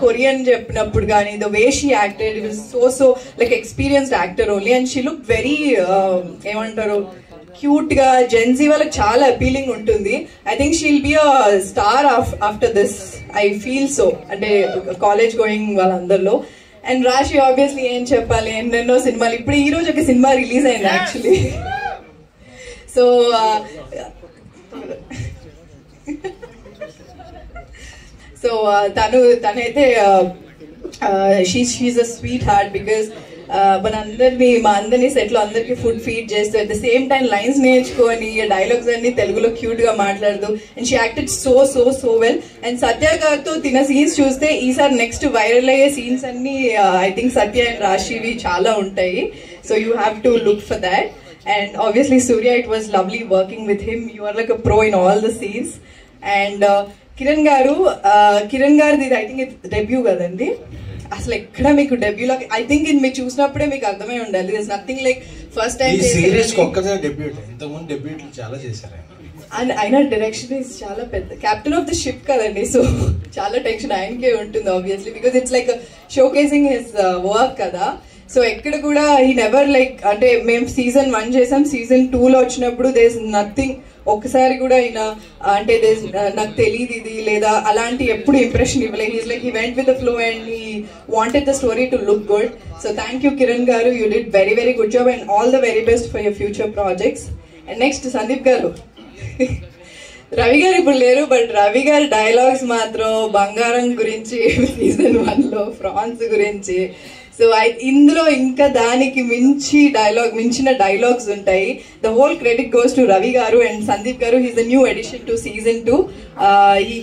కొరియన్ చెప్పినప్పుడు కానీ the way she acted it was so like experienced actor only. And she look very ఏమంటారు క్యూట్ గా, జెన్జీ వాళ్ళకి చాలా అపీలింగ్ ఉంటుంది. I think she will be a star after this, I feel so. అంటే కాలేజ్ గోయింగ్ వాళ్ళందరిలో. అండ్ రాశి ఆబ్వియస్లీ ఏం చెప్పాలి, ఎన్నెన్నో సినిమాలు. ఇప్పుడు ఈ రోజు ఒక సినిమా రిలీజ్ అయింది యాక్చువల్లీ. సో సో తనైతే she's a sweetheart because మా అందరినీ సెట్ లో అందరికి ఫుడ్ ఫీడ్ చేస్తూ at the same time lines నేర్చుకొని డైలాగ్స్ అన్ని తెలుగులో క్యూట్ గా మాట్లాడుతూ. And she acted so well. And Satya గారితో తిన సీన్స్ చూస్తే ఈసారి నెక్స్ట్ వైరల్ అయ్యే సీన్స్ అన్ని ఐ థింక్ సత్య అండ్ రాశివి చాలా ఉంటాయి. So you have to look for that. And obviously Surya, it was lovely working with him. You are like a pro in all the scenes. And Kiran గారిది ఐ థింక్ ఇది డెబ్యూ కదండి. అసలు ఎక్కడ మీకు డెబ్యూలో ఐ థింక్ ఇది మీరు చూసినప్పుడే మీకు అర్థమై ఉండాలి. This nothing like first time చాలా చేశారు. అండ్ ఆయన డైరెక్షన్ ఇస్ చాలా పెద్ద. కెప్టెన్ ఆఫ్ ద షిప్ కదండి, సో చాలా టెన్షన్ ఆయనకే ఉంటుంది obviously because it's like showcasing his work కదా. సో ఎక్కడ కూడా ఈ నెవర్ లైక్ అంటే మేము సీజన్ 1 చేసాం, సీజన్ 2లో వచ్చినప్పుడు దే ఇస్ నథింగ్, ఒక్కసారి కూడా ఆయన అంటే నాకు తెలియదు ఇది లేదా అలాంటి ఎప్పుడు ఇంప్రెషన్ ఇవ్వలేదు. He's like he went with the flow and he wanted the story to look good. So thank you Kiran garu, you did very very good job and all the very best for your future projects. And next Sandeep garu. Ravi గారు ఇప్పుడు లేరు, బట్ రవి గారి డైలాగ్స్ మాత్రం బంగారం గురించి సీజన్ 1లో ఫ్రాన్స్ గురించి. సో ఇందులో ఇంకా దానికి మించిన డైలాగ్స్ ఉంటాయి. The whole credit goes to Ravi గారు అండ్ సందీప్ గారు. He's the new edition to season 2.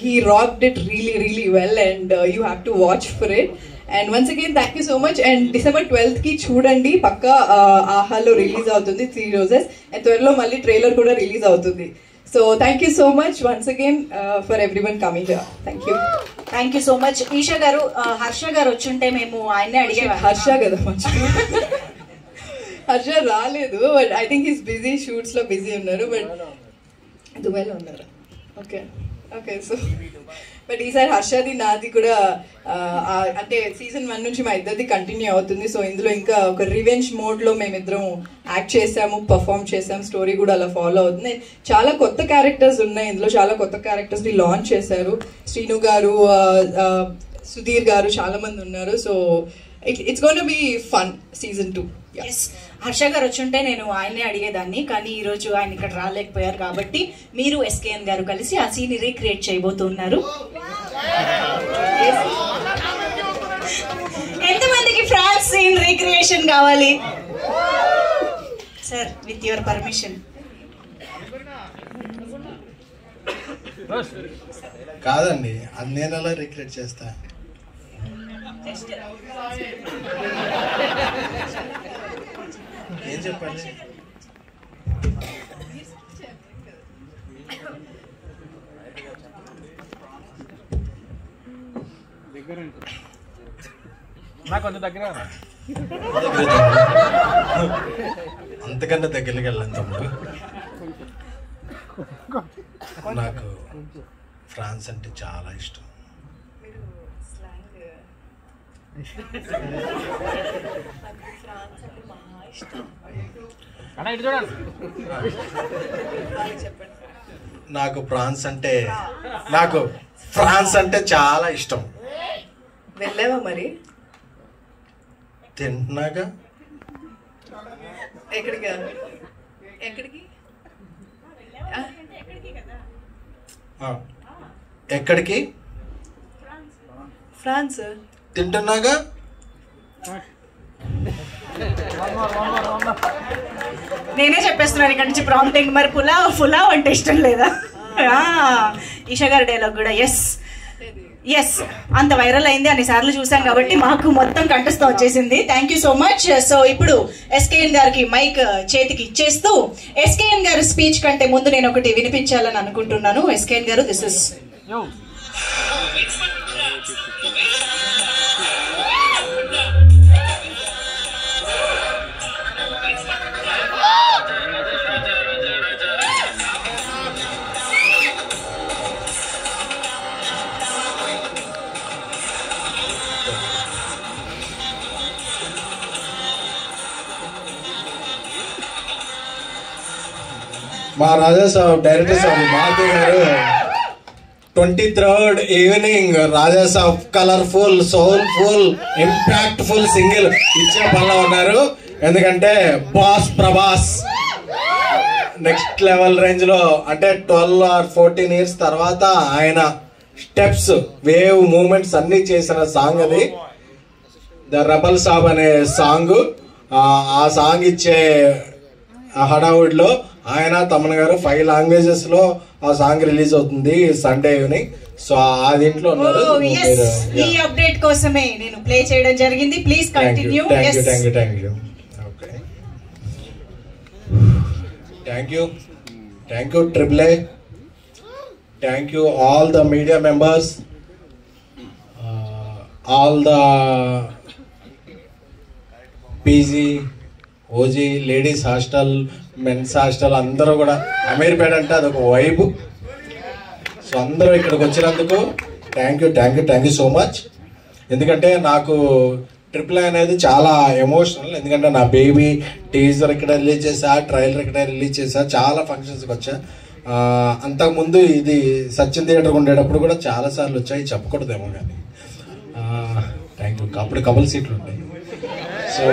He rocked it really well and you have to watch for it. And once again thank you so much. And December 12th కి చూడండి, పక్కా ఆహాలో రిలీజ్ అవుతుంది 3 రోజెస్. అండ్ త్వరలో మళ్ళీ ట్రైలర్ కూడా రిలీజ్ అవుతుంది. So thank you so much once again for everyone coming here. Thank you. Thank you so much. Isha garu, Harsha garu వచ్చుంటే మేము ఆయనే అడిగే. హర్ష కదా హర్ష రాలేదు, but I think he's busy, shoots లో బిజీ ఉన్నారు, బట్ దుబాయ్లో ఉన్నారు. ఓకే సో బట్ ఈసారి హర్షది నాది కూడా అంటే సీజన్ 1 నుంచి మా ఇద్దరిది కంటిన్యూ అవుతుంది. సో ఇందులో ఇంకా ఒక రివెంజ్ మోడ్లో మేమిద్దరం యాక్ట్ చేసాము, పర్ఫామ్ చేసాము, స్టోరీ కూడా అలా ఫాలో అవుతుంది. చాలా కొత్త క్యారెక్టర్స్ ఉన్నాయి ఇందులో, చాలా కొత్త క్యారెక్టర్స్ని లాంచ్ చేశారు. శ్రీను గారు, సుధీర్ గారు, చాలా మంది ఉన్నారు. So it's gonna be fun season 2. Yes, Harsha garu వచ్చుంటే నేను ఆయనే అడిగేదాన్ని, కానీ ఈ రోజు ఆయన ఇక్కడ రాలేకపోయారు కాబట్టి మీరు ఎస్కేఎన్ గారు కలిసి ఆ సీన్ రీక్రియేట్ చేయబోతున్నారు. ఎంతమందికి ఫ్రాన్స్ సీన్ రీక్రియేషన్ కావాలి సార్? With your permission. కాదండి, అది నేను ఎలా రీక్రియేట్ చేస్తా? ఏం చెప్పండి? అంతకన్నా దగ్గరికి వెళ్ళాను తమ్ముడు. నాకు ఫ్రాన్స్ అంటే చాలా ఇష్టం. నాకు ఫ్రాన్స్ అంటే చాలా ఇష్టం. వెళ్ళావా మరి? తింటున్నాగా ఎక్కడికి ఎక్కడికి ఎక్కడికి ఫ్రాన్స్ తింటున్నాగా నేనే చెప్పేస్తున్నాను ఇక్కడ నుంచి ప్రాంప్టింగ్. మరి పులావ్ అంటే ఇష్టం లేదా? ఈషా గారి డైలాగ్ కూడా ఎస్ అంత వైరల్ అయింది, అన్నిసార్లు చూసాం కాబట్టి మాకు మొత్తం కంఠస్థం వచ్చేసింది. Thank you so much. So ఇప్పుడు ఎస్కేఎన్ గారికి మైక్ చేతికి ఇచ్చేస్తూ ఎస్కేఎన్ గారి స్పీచ్ కంటే ముందు నేను ఒకటి వినిపించాలని అనుకుంటున్నాను. ఎస్కేఎన్ గారు, దిస్ ఇస్ మా రాజా సాబ్ డైరెక్టర్ సాబ్ మాధవ్ గారు 23rd ఈవినింగ్ రాజా సాబ్ కలర్ఫుల్ సోల్ఫుల్ ఇంపాక్ట్ఫుల్ సింగిల్ ఇచ్చే పనిలో ఉన్నారు. ఎందుకంటే boss Prabhas next level range లో, అంటే 12 or 14 years తర్వాత ఆయన స్టెప్స్ వేవ్ మూమెంట్స్ అన్ని చేసిన సాంగ్ అది. ద రెబల్ సాబ్ అనే సాంగ్. ఆ సాంగ్ ఇచ్చే హడావుడ్ లో ఆయన తమన్ గారు 5 languages లో ఆ సాంగ్ రిలీజ్ అవుతుంది సండే ఈవినింగ్. సో ఆ దీంట్లో ఉన్నారు. ఈ అప్డేట్ కోసమే నేను ప్లే చేయడం జరిగింది. Please continue. Thank you triple A. Thank you all the media members, all the PG OG ladies hostel men's hostel అందరూ కూడా. అమీర్పేట అంటే అదొక వైబ్. సో అందరూ ఇక్కడికి వచ్చినందుకు థ్యాంక్ యూ సో మచ్. ఎందుకంటే నాకు ట్రిపుల్ అనేది చాలా ఎమోషనల్. ఎందుకంటే నా బేబీ టీజర్ ఇక్కడ రిలీజ్ చేసా, ట్రైలర్ ఇక్కడ రిలీజ్ చేసా, చాలా ఫంక్షన్స్కి వచ్చా. అంతకుముందు ఇది సచిన్ థియేటర్ ఉండేటప్పుడు కూడా చాలాసార్లు వచ్చాయి, చెప్పకూడదేమో కానీ. Thank you. అప్పుడు కపుల్ సీట్లు ఉంటాయి. So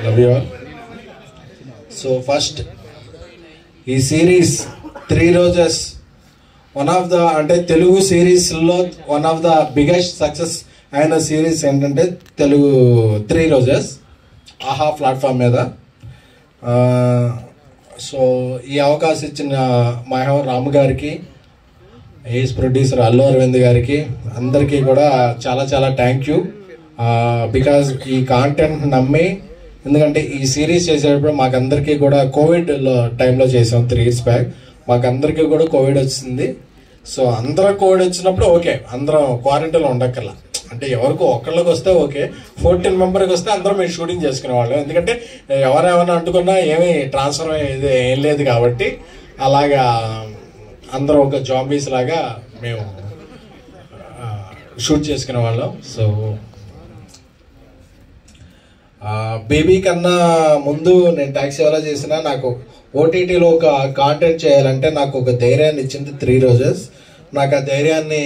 love you all. So first ఈ series 3 roses one of the, అంటే తెలుగు సిరీస్లో one of the biggest success అయిన సిరీస్ ఏంటంటే తెలుగు 3 రోజెస్ ఆహా ప్లాట్ఫామ్ మీద. సో ఈ అవకాశం ఇచ్చిన మహేవర్ రాము గారికి, ఈస్ ప్రొడ్యూసర్ అల్లు అరవింద్ గారికి, అందరికీ కూడా చాలా చాలా థ్యాంక్ యూ. బికాజ్ ఈ కాంటెంట్ నమ్మి, ఎందుకంటే ఈ సిరీస్ చేసేటప్పుడు మాకందరికీ కూడా కోవిడ్ టైంలో చేసాం 3 years బ్యాక్. మాకందరికీ కూడా కోవిడ్ వచ్చింది. సో అందరూ కోవిడ్ వచ్చినప్పుడు ఓకే, అందరం క్వారంటైన్లో ఉండక్కర్లా. అంటే ఎవరికి ఒకళ్ళకి వస్తే ఓకే, 14 మెంబర్కి వస్తే అందరం మేము షూటింగ్ చేసుకునేవాళ్ళం. ఎందుకంటే ఎవరేమైనా అంటుకున్నా ఏమీ ట్రాన్స్ఫర్ అయ్యేది ఏం లేదు కాబట్టి అలాగా అందరం ఒక జాంబీస్ లాగా మేము షూట్ చేసుకునేవాళ్ళం. సో బేబీ కన్నా ముందు నేను ట్యాక్సీ వాళ్ళ చేసిన, నాకు ఓటీటీలో ఒక కాంటెంట్ చేయాలంటే నాకు ఒక ధైర్యాన్ని ఇచ్చింది 3 రోజెస్. నాకు ఆ ధైర్యాన్ని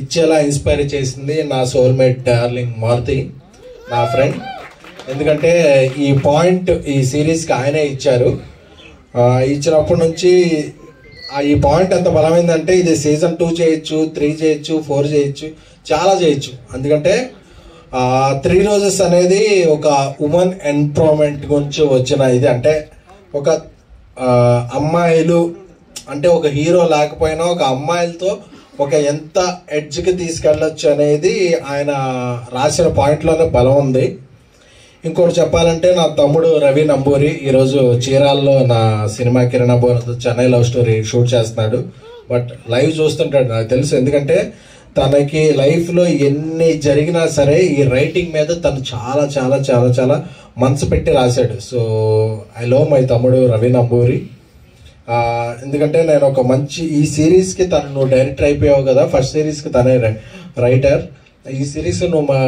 ఇచ్చేలా ఇన్స్పైర్ చేసింది నా సోల్మేట్ డార్లింగ్ మారుతి, నా ఫ్రెండ్. ఎందుకంటే ఈ పాయింట్ ఈ సిరీస్కి ఆయనే ఇచ్చారు. ఇచ్చినప్పటి నుంచి ఈ పాయింట్ ఎంత బలమైందంటే ఇది season 2 చేయొచ్చు, 3 చేయొచ్చు, 4 చేయొచ్చు, చాలా చేయొచ్చు. ఎందుకంటే 3 రోజెస్ అనేది ఒక ఉమెన్ ఎంపవర్మెంట్ గురించి వచ్చిన ఇది. అంటే ఒక అమ్మాయిలు అంటే ఒక హీరో లేకపోయినా ఒక అమ్మాయిలతో ఒక ఎంత ఎడ్జ్కి తీసుకెళ్ళొచ్చు అనేది ఆయన రాసిన పాయింట్లోనే బలం ఉంది. ఇంకోటి చెప్పాలంటే నా తమ్ముడు రవి నంబూరి ఈరోజు చీరాల్లో నా సినిమా కిరణ్ బోనతో చెన్నై లవ్ స్టోరీ షూట్ చేస్తున్నాడు. బట్ లైవ్ చూస్తుంటాడు, నాకు తెలుసు. ఎందుకంటే తనకి లైఫ్లో ఎన్ని జరిగినా సరే ఈ రైటింగ్ మీద తను చాలా చాలా చాలా చాలా మనసు పెట్టి రాశాడు. సో ఐ లవ్ మై తమ్ముడు రవి నంబూరి. ఎందుకంటే నేను ఒక మంచి ఈ సిరీస్కి నువ్వు డైరెక్టర్ అయిపోయావు కదా, ఫస్ట్ సిరీస్కి తనే రైటర్, ఈ సిరీస్ నువ్వు మా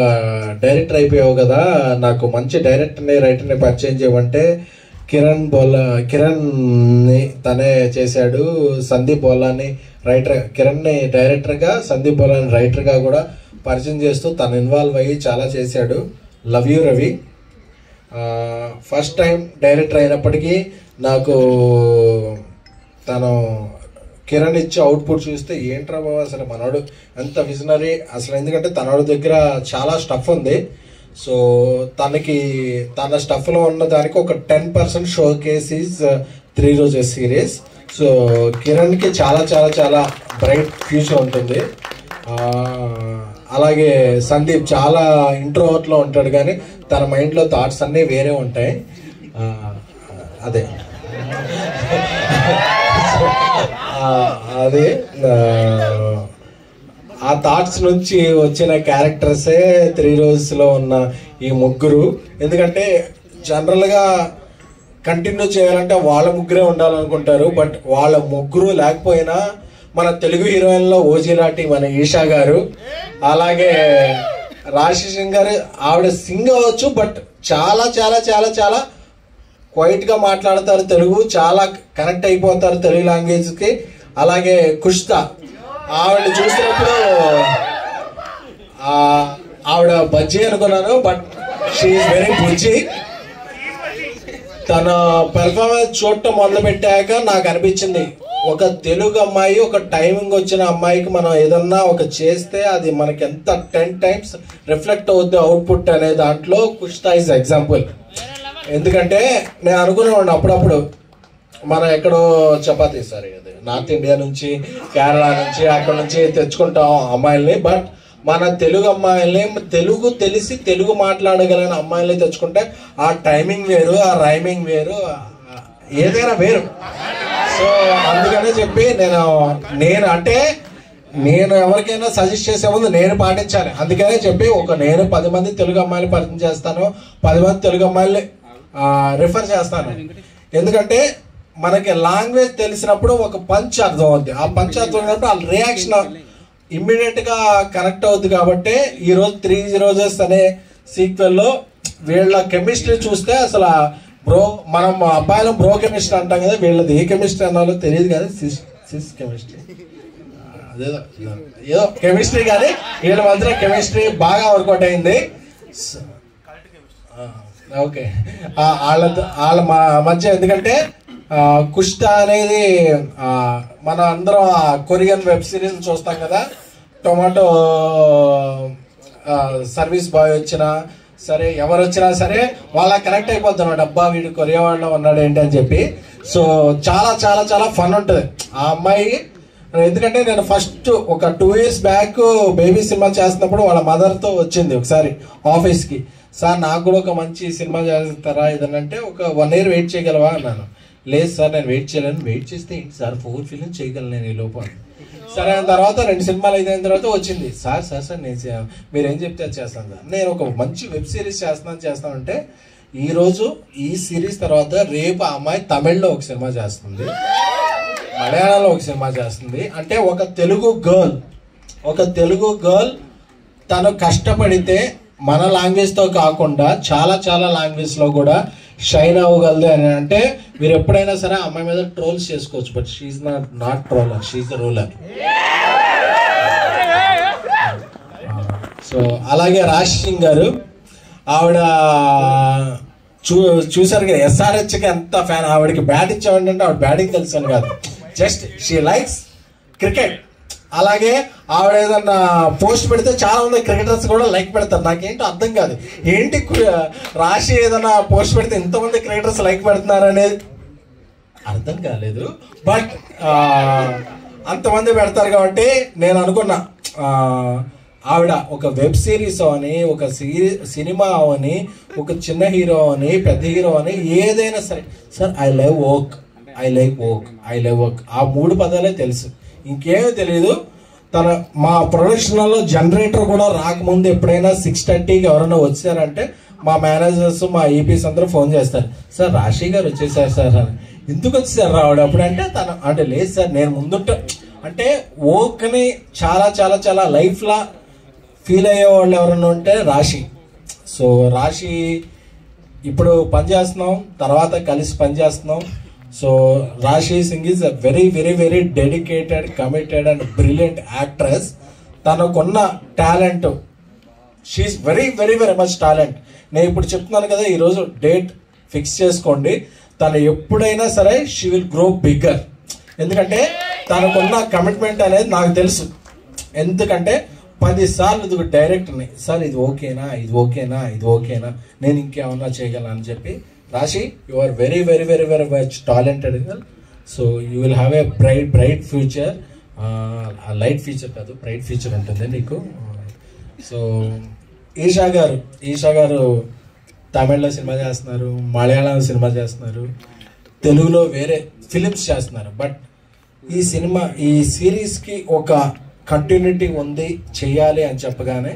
డైరెక్టర్ అయిపోయావు కదా, నాకు మంచి డైరెక్టర్ని రైటర్ని పరిచయం చేయమంటే కిరణ్ని తనే చేశాడు. సందీప్ బోలాని రైటర్, కిరణ్ని డైరెక్టర్గా, సందీప్ బోలాని రైటర్గా కూడా పరిచయం చేస్తూ తను ఇన్వాల్వ్ అయ్యి చాలా చేశాడు. Love you Ravi. First time director అయినప్పటికీ నాకు తను కిరణ్ ఇచ్చే అవుట్పుట్ చూస్తే ఏంట్రా బాబు అసలు మనోడు ఎంత విజనరీ అసలు. ఎందుకంటే తనోడి దగ్గర చాలా స్టఫ్ ఉంది. సో తన స్టఫ్లో ఉన్న దానికి ఒక 10% showcase is 3 roses series. So కిరణ్కి చాలా చాలా చాలా బ్రైట్ ఫ్యూచర్ ఉంటుంది. అలాగే సందీప్ చాలా ఇంట్రోవర్ట్లో ఉంటాడు, కానీ తన మైండ్లో థాట్స్ అన్నీ వేరే ఉంటాయి. అదే అదే ఆ థాట్స్ నుంచి వచ్చిన క్యారెక్టర్సే 3 రోజెస్లో ఉన్న ఈ ముగ్గురు. ఎందుకంటే జనరల్గా కంటిన్యూ చేయాలంటే వాళ్ళ ముగ్గురే ఉండాలనుకుంటారు, బట్ వాళ్ళ ముగ్గురు లేకపోయినా మన తెలుగు హీరోయిన్లో ఓజీలాటి మన ఈషా గారు, అలాగే రాశి సింగ్ గారు. ఆవిడ సింగ్ అవ్వచ్చు, బట్ చాలా చాలా చాలా చాలా క్వైట్గా మాట్లాడతారు తెలుగు, చాలా కనెక్ట్ అయిపోతారు తెలుగు లాంగ్వేజ్కి. అలాగే కుష్తా, ఆవిడ చూసినప్పుడు ఆవిడ బజ్జీ అనుకున్నాను, బట్ షీఈస్ వెరీ బుజ్జి. తన పెర్ఫార్మెన్స్ చూడటం మొదలు పెట్టాక నాకు అనిపించింది, ఒక తెలుగు అమ్మాయి, ఒక టైమింగ్ వచ్చిన అమ్మాయికి మనం ఏదన్నా ఒక చేస్తే అది మనకి ఎంత 10 times రిఫ్లెక్ట్ అవుద్ది అవుట్పుట్ అనే దాంట్లో కుష్తా ఇస్ ఎగ్జాంపుల్. ఎందుకంటే నేను అనుకునేవాడిని అప్పుడప్పుడు మనం ఎక్కడో చపాతీ సారీ అది నార్త్ ఇండియా నుంచి, కేరళ నుంచి, అక్కడ నుంచి తెచ్చుకుంటాం అమ్మాయిల్ని, బట్ మన తెలుగు అమ్మాయిల్ని, తెలుగు తెలిసి తెలుగు మాట్లాడగలిగిన అమ్మాయిల్ని తెచ్చుకుంటే ఆ టైమింగ్ వేరు, ఆ రైమింగ్ వేరు, ఏదైనా వేరు. సో అందుకనే చెప్పి నేను ఎవరికైనా సజెస్ట్ చేసే ముందు నేను పాటించాలి. అందుకనే చెప్పి నేను 10 మంది తెలుగు అమ్మాయిలు పరిచయం చేస్తాను, 10 మంది తెలుగు అమ్మాయిల్ని రిఫర్ చేస్తాను. ఎందుకంటే మనకి లాంగ్వేజ్ తెలిసినప్పుడు ఒక పంచ్ అర్థం అవుద్ది. ఆ పంచ్ అర్థం అయినప్పుడు వాళ్ళ రియాక్షన్ ఇమ్మీడియట్ గా కనెక్ట్ అవుద్ది. కాబట్టి ఈరోజు 3 రోజెస్ అనే సీక్వెల్ లో వీళ్ళ కెమిస్ట్రీ చూస్తే అసలు మనం అబ్బాయిలో బ్రో కెమిస్ట్రీ అంటాం కదా, వీళ్ళది ఏ కెమిస్ట్రీ అన్నాలో తెలియదు కానీ సిస్ కెమిస్ట్రీ ఏదో కెమిస్ట్రీ, కానీ వీళ్ళ మధ్య కెమిస్ట్రీ బాగా వర్కౌట్ అయింది. ఓకే, వాళ్ళ మధ్య ఎందుకంటే కుష్తా అనేది మనం అందరం కొరియన్ వెబ్ సిరీస్ చూస్తాం కదా, టొమాటో సర్వీస్ బాయ్ వచ్చినా సరే, ఎవరు వచ్చినా సరే వాళ్ళ కనెక్ట్ అయిపోతున్నాడు, అబ్బా వీడు కొరియా వాళ్ళలో ఉన్నాడు ఏంటి అని చెప్పి. సో చాలా చాలా చాలా ఫన్ ఉంటుంది ఆ అమ్మాయి. ఎందుకంటే నేను ఫస్ట్ ఒక 2 years బ్యాక్ బేబీ సినిమా చేస్తున్నప్పుడు వాళ్ళ మదర్తో వచ్చింది ఒకసారి ఆఫీస్కి. సార్ నాకు కూడా ఒక మంచి సినిమా చేస్తారా ఏదనంటే, ఒక 1 year వెయిట్ చేయగలవా అన్నాను. లేదు సార్ నేను వెయిట్ చేయలేను. వెయిట్ చేస్తే ఏంటి సార్ 4 films చేయగలను నేను ఈ లోపల. సరే అయిన తర్వాత 2 సినిమాలు అయిన తర్వాత వచ్చింది, సార్ నేను మీరేం చెప్తే అది చేస్తాను సార్, నేను ఒక మంచి వెబ్ సిరీస్ చేస్తానంటే ఈరోజు ఈ సిరీస్ తర్వాత రేపు ఆ అమ్మాయి తమిళ్లో ఒక సినిమా చేస్తుంది, మలయాళంలో ఒక సినిమా చేస్తుంది. అంటే ఒక తెలుగు గర్ల్ తను కష్టపడితే మన లాంగ్వేజ్తో కాకుండా చాలా చాలా లాంగ్వేజ్లో కూడా షైన్ అవ్వగలదు అని అంటే, మీరు ఎప్పుడైనా సరే అమ్మాయి మీద ట్రోల్స్ చేసుకోవచ్చు, but she's not troller, she's the ruler. So అలాగే రాశి సింగ్ గారు, ఆవిడ చూసారు కదా SRHకి ఎంత ఫ్యాన్. ఆవిడకి బ్యాట్ ఇచ్చామంటే ఆవిడ బ్యాటింగ్ తెలుసాను కాదు, జస్ట్ షీ లైక్స్ క్రికెట్. అలాగే ఆవిడ ఏదన్నా పోస్ట్ పెడితే చాలా మంది క్రికెటర్స్ కూడా లైక్ పెడతారు. నాకేంటో అర్థం కాదు, ఏంటి రాశి ఏదన్నా పోస్ట్ పెడితే ఇంతమంది క్రికెటర్స్ లైక్ పెడుతున్నారు అనేది అర్థం కాలేదు, బట్ అంతమంది పెడతారు. కాబట్టి నేను అనుకున్నా ఆవిడ ఒక వెబ్ సిరీస్ అవని, ఒక సినిమా అవని, ఒక చిన్న హీరో అని, పెద్ద హీరో అని, ఏదైనా సరే సార్ ఐ లవ్ వర్క్, ఆ 3 పదాలే తెలుసు, ఇంకేమీ తెలియదు. మా ప్రొడక్షన్లో జనరేటర్ కూడా రాకముందు ఎప్పుడైనా 6:30కి ఎవరైనా వచ్చారంటే మా మేనేజర్స్, మా ఈపీస్ అందరూ ఫోన్ చేస్తారు, సార్ రాశి గారు వచ్చేసారు సార్ అని. ఎందుకు వచ్చేసారు రావడం అప్పుడంటే అంటే లేదు సార్ నేను ముందుంట అంటే వర్క్ని చాలా చాలా చాలా లైఫ్లా ఫీల్ అయ్యే వాళ్ళు ఎవరైనా ఉంటే రాశి. సో రాశి ఇప్పుడు పనిచేస్తున్నాం, తర్వాత కలిసి పనిచేస్తున్నాం. So Rashi Singh is a very very very dedicated, committed and brilliant actress. తనకున్న talent, she's very very very much talent. నేను ఇప్పుడు చెప్తున్నాను కదా, ఈరోజు డేట్ ఫిక్స్ చేసుకోండి. తను ఎప్పుడైనా సరే షీ విల్ గ్రో బిగ్గర్. ఎందుకంటే తనకున్న కమిట్మెంట్ అనేది నాకు తెలుసు. ఎందుకంటే 10 సార్లు డైరెక్టర్ని, సార్ ఇది ఓకేనా, ఇది ఓకేనా, ఇది ఓకేనా, నేను ఇంకేమన్నా చేయగలను అని చెప్పి, Rashi you are very very very very much talented. So you will have a bright future. Light future కాదు, బ్రైట్ ఫ్యూచర్ ఉంటుంది నీకు. సో ఈషా గారు తమిళ్లో సినిమా చేస్తున్నారు, మలయాళంలో సినిమా చేస్తున్నారు, తెలుగులో వేరే ఫిలిమ్స్ చేస్తున్నారు. బట్ ఈ సిరీస్కి ఒక కంటిన్యూటీ ఉంది, చెయ్యాలి అని చెప్పగానే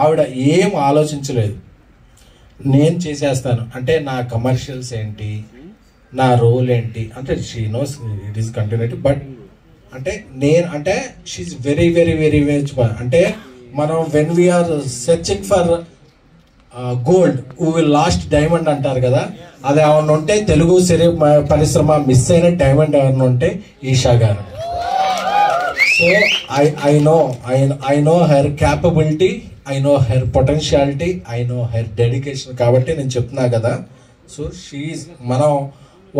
ఆవిడ ఏం ఆలోచించలేదు, నేను చేసేస్తాను అంటే నా కమర్షియల్స్ ఏంటి, నా రోల్ ఏంటి అంటే she knows it is continuity. But అంటే she's very very very very అంటే మనం when we're searching for gold who will last diamond అంటారు కదా, అది ఏమన్నా ఉంటే తెలుగు పరిశ్రమ మిస్ అయిన డైమండ్ ఏమన్నా ఉంటే Isha garu. So I know her capability, I know her potentiality, I know her dedication. కాబట్టి నేను చెప్తున్నా కదా, సో షీఈస్, మనం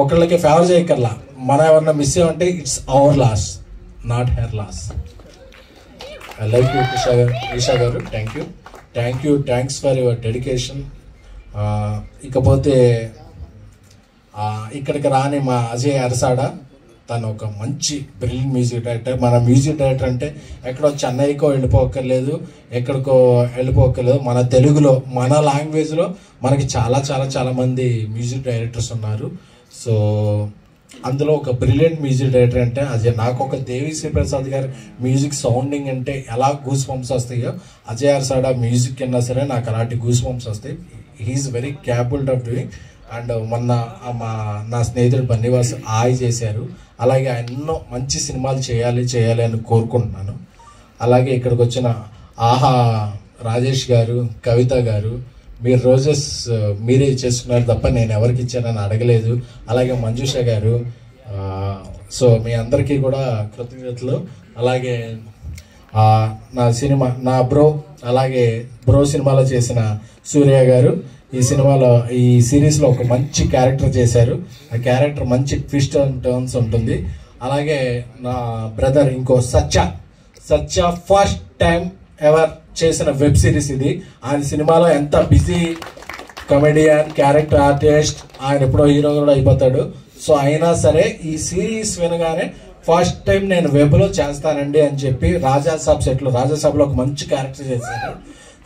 ఒకళ్ళకి ఫేవర్ చేయకల్లా, మనం ఎవరన్నా మిస్ అయ్యామంటే it's our loss, not her loss. I like you Eesha garu. Thank you, thanks for your dedication. ఇకపోతే ఇక్కడికి రాని మా అజయ్ అరసాడ, తను ఒక మంచి బ్రిలియంట్ మ్యూజిక్ డైరెక్టర్. మన మ్యూజిక్ డైరెక్టర్ అంటే ఎక్కడో చెన్నైకో వెళ్ళిపోక్కర్లేదు, ఎక్కడికో వెళ్ళిపోక్కర్లేదు, మన తెలుగులో మన లాంగ్వేజ్లో మనకి చాలా చాలా చాలా మంది మ్యూజిక్ డైరెక్టర్స్ ఉన్నారు. సో అందులో ఒక బ్రిలియంట్ మ్యూజిక్ డైరెక్టర్ అంటే అజయ్. నాకు ఒక దేవిశ్రీ ప్రసాద్ గారి మ్యూజిక్ సౌండింగ్ అంటే ఎలా గూస్ బంప్స్ వస్తాయో, అజయ్ అరసాడ మ్యూజిక్ అన్నా సరే నాకు అలాంటి గూస్ బంప్స్ వస్తాయి. He's very capable of doing. And మొన్న నా స్నేహితుడు బన్నీవాస్ ఆయి చేశారు. అలాగే ఎన్నో మంచి సినిమాలు చేయాలి అని కోరుకుంటున్నాను. అలాగే ఇక్కడికి వచ్చిన ఆహా రాజేష్ గారు, కవిత గారు, మీరు రోజెస్ మీరే చేసుకున్నారు తప్ప నేను ఎవరికి ఇచ్చానని అడగలేదు. అలాగే మంజుష గారు, సో మీ అందరికీ కూడా కృతజ్ఞతలు. అలాగే నా బ్రో, అలాగే బ్రో సినిమాలో చేసిన సూర్య గారు ఈ సిరీస్లో ఒక మంచి క్యారెక్టర్ చేశారు. ఆ క్యారెక్టర్ మంచి ట్విస్ట్ అండ్ టర్న్స్ ఉంటుంది. అలాగే నా బ్రదర్ ఇంకో సచ్చా ఫస్ట్ టైం ఎవర్ చేసిన వెబ్ సిరీస్ ఇది. ఆయన సినిమాలో ఎంత బిజీ కమెడియన్, క్యారెక్టర్ ఆర్టిస్ట్, ఆయన ఎప్పుడో హీరో కూడా అయిపోతాడు. సో అయినా సరే ఈ సిరీస్ వినగానే ఫస్ట్ టైం నేను వెబ్లో చేస్తానండి అని చెప్పి రాజాసాబ్లో ఒక మంచి క్యారెక్టర్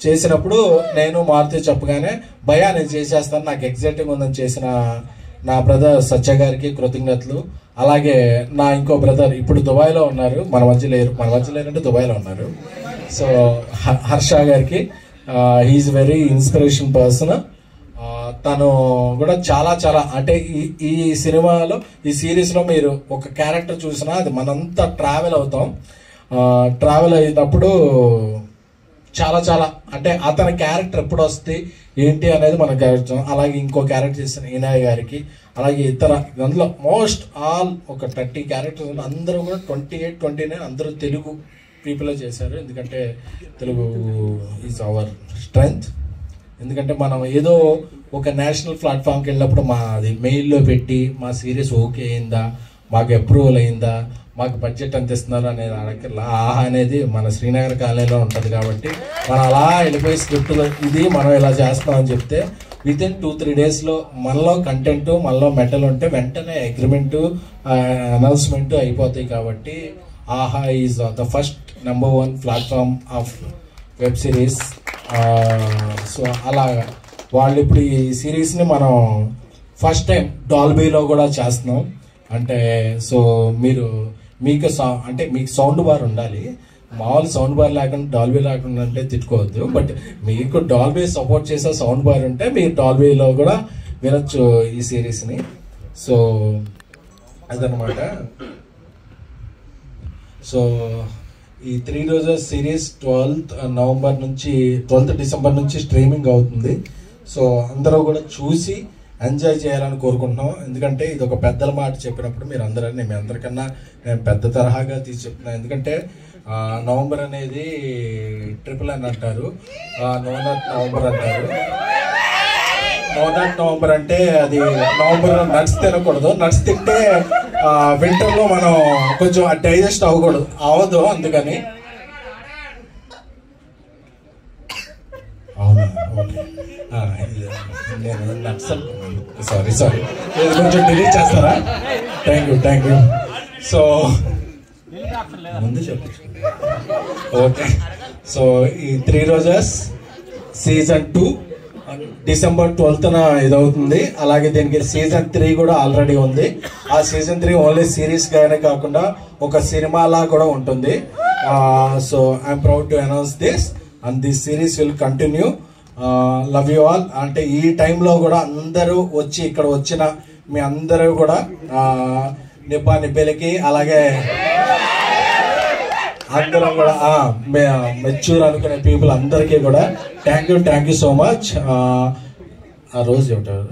చేసినప్పుడు నేను మారుతి చెప్పగానే భయా నేను చేసేస్తాను, నాకు ఎగ్జైటింగ్ ఉందని చేసిన నా బ్రదర్ సత్య గారికి కృతజ్ఞతలు. అలాగే నా ఇంకో బ్రదర్ ఇప్పుడు దుబాయ్లో ఉన్నారు, మన మధ్య లేరంటే దుబాయ్లో ఉన్నారు. సో హర్ష గారికి, హీఈస్ వెరీ ఇన్స్పిరేషన్ పర్సన్. తను కూడా చాలా చాలా అంటే ఈ సినిమాలో ఈ సిరీస్లో మీరు ఒక క్యారెక్టర్ చూసినా అది మనంతా ట్రావెల్ అవుతాం. ట్రావెల్ అయినప్పుడు చాలా చాలా అంటే అతని క్యారెక్టర్ ఎప్పుడు వస్తే ఏంటి అనేది మనకు గమనిస్తాం. అలాగే ఇంకో క్యారెక్టర్ చేసిన ఈనాయ్ గారికి, అలాగే అందులో మోస్ట్ ఆల్ ఒక 30 క్యారెక్టర్స్ అందరూ కూడా 28, 29 అందరూ తెలుగు పీపులే చేశారు. ఎందుకంటే తెలుగు ఈజ్ అవర్ స్ట్రెంగ్త్. ఎందుకంటే మనం ఏదో ఒక నేషనల్ ప్లాట్ఫామ్కి వెళ్ళినప్పుడు అది మెయిల్లో పెట్టి మా సిరీస్ ఓకే అయిందా, మాకు అప్రూవల్ అయిందా, మాకు బడ్జెట్ ఎంత ఇస్తున్నారు అనేది అడగలా. ఆహా అనేది మన శ్రీనగర్ కాలనీలో ఉంటుంది కాబట్టి మనం అలా వెళ్ళిపోయి స్క్రిప్ట్లో ఇది మనం ఇలా చేస్తాం అని చెప్తే వితిన్ 2-3 డేస్లో మనలో కంటెంట్, మనలో మెటల్ ఉంటే వెంటనే అగ్రిమెంటు, అనౌన్స్మెంట్ అయిపోతాయి. కాబట్టి ఆహా is the first number 1 platform of web series. So అలాగా వాళ్ళు ఇప్పుడు ఈ సిరీస్ని మనం ఫస్ట్ టైం డాల్బీలో కూడా చేస్తున్నాం. అంటే సో మీకు సౌండ్ బార్ ఉండాలి, మామూలు సౌండ్ బార్ లేకుండా డాల్బీ లేకుండా అంటే తిట్టుకోవద్దు. బట్ మీకు డాల్బీ సపోర్ట్ చేసే సౌండ్ బార్ ఉంటే మీరు డాల్బీలో కూడా వినొచ్చు ఈ సిరీస్ని. సో అదనమాట. సో ఈ 3 రోజెస్ సిరీస్ 12th డిసెంబర్ నుంచి స్ట్రీమింగ్ అవుతుంది. సో అందరూ కూడా చూసి ఎంజాయ్ చేయాలని కోరుకుంటున్నాం. ఎందుకంటే ఇది ఒక పెద్దల మాట చెప్పినప్పుడు మీ అందరికన్నా నేను పెద్ద తరహాగా తీసి చెప్తున్నాను. ఎందుకంటే నవంబర్ అనేది NNN అంటారు, నో నట్ నవంబర్ అంటారు. నో నట్ నవంబర్ అంటే అది నవంబర్ నట్స్ తినకూడదు. నట్స్ తింటే వింటర్లో మనం కొంచెం డైజెస్ట్ అవ్వదు. అందుకని అవునా, ఓకే. నేను నట్స్ సారీ ఇది కొంచెం డిలీట్ చేస్తారా? Thank you. సో ముందు చెప్పండి. ఓకే, సో ఈ 3 రోజెస్ సీజన్ 2 December 12th ఇదవుతుంది. అలాగే దీనికి సీజన్ 3 కూడా ఆల్రెడీ ఉంది. ఆ సీజన్ 3 ఓన్లీ సిరీస్ గానే కాకుండా ఒక సినిమాలా కూడా ఉంటుంది. So I'm proud to announce this and this series will continue. Love you all. అంటే ఈ టైంలో కూడా అందరూ వచ్చి ఇక్కడ వచ్చిన మీ అందరూ కూడా నిబ్బెలకి అలాగే అందరం కూడా మెచ్యూర్ అనుకునే పీపుల్ అందరికీ కూడా థ్యాంక్ యూ సో మచ్. ఆ రోజు చెప్తారు.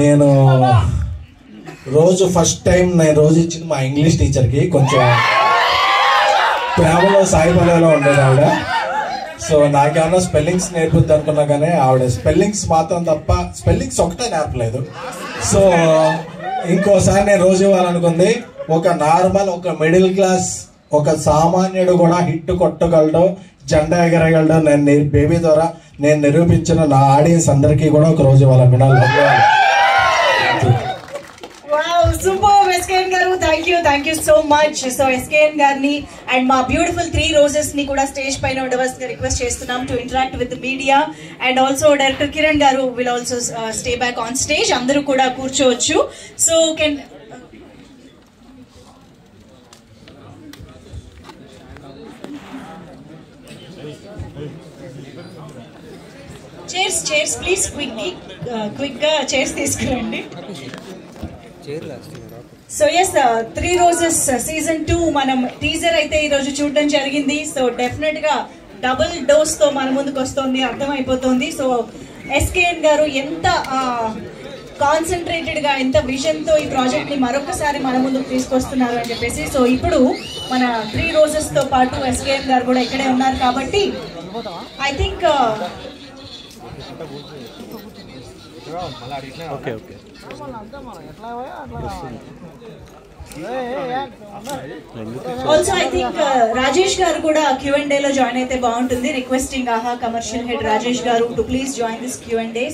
నేను రోజు ఫస్ట్ టైం రోజు ఇచ్చింది మా ఇంగ్లీష్ టీచర్కి. కొంచెం ప్రేమలో సాయిపల్లిలో ఉండేది ఆవిడ. సో నాకేమన్నా స్పెల్లింగ్స్ నేర్పుద్ది అనుకున్నా కానీ ఆవిడ స్పెల్లింగ్స్ మాత్రం తప్ప స్పెల్లింగ్స్ ఒకటే నేర్పలేదు. సో ఇంకోసారి నేను రోజు ఇవ్వాలనుకుంది. ఒక నార్మల్ ఒక మిడిల్ క్లాస్ ఒక సామాన్యుడు కూడా హిట్ కొట్టగలడు, జెండా ఎగరగలడు. నేను బేబీ ద్వారా నేను నిరూపించిన నా ఆడియన్స్ అందరికీ కూడా ఒక రోజు ఇవ్వాలనుకున్నాను. Super SKN garu, thank you so much. So SKN గారిని అండ్ మా బ్యూటిఫుల్ 3 రోజెస్ ని కూడా స్టేజ్ పైన ఉండవలసిందిగా రిక్వెస్ట్ చేస్తున్నాం to interact with media. And also director Kiran garu will also stay back on stage. అందరూ కూడా కూర్చోవచ్చు. So can chairs please quick గా చైర్స్ తీసుకురండి. సో ఎస్ 3 రోజెస్ సీజన్ 2 మనం టీజర్ అయితే ఈ రోజు చూడడం జరిగింది. సో డెఫినెట్ గా డబుల్ డోస్ తో మన ముందుకు వస్తుంది, అర్థమైపోతుంది. సో SKN గారు ఎంత కాన్సన్ట్రేటెడ్ గా ఎంత విజన్ తో ఈ ప్రాజెక్ట్ ని మరొకసారి మన ముందుకు తీసుకొస్తున్నారు అని చెప్పేసి. సో ఇప్పుడు మన 3 రోజెస్ తో పాటు SKN గారు కూడా ఇక్కడే ఉన్నారు కాబట్టి I think also I think Rajesh గారు కూడా Q&A లో జాయిన్ అయితే బాగుంటుంది. రిక్వెస్టింగ్ ఆహా కమర్షియల్ హెడ్ రాజేష్ గారు to please join this Q&A.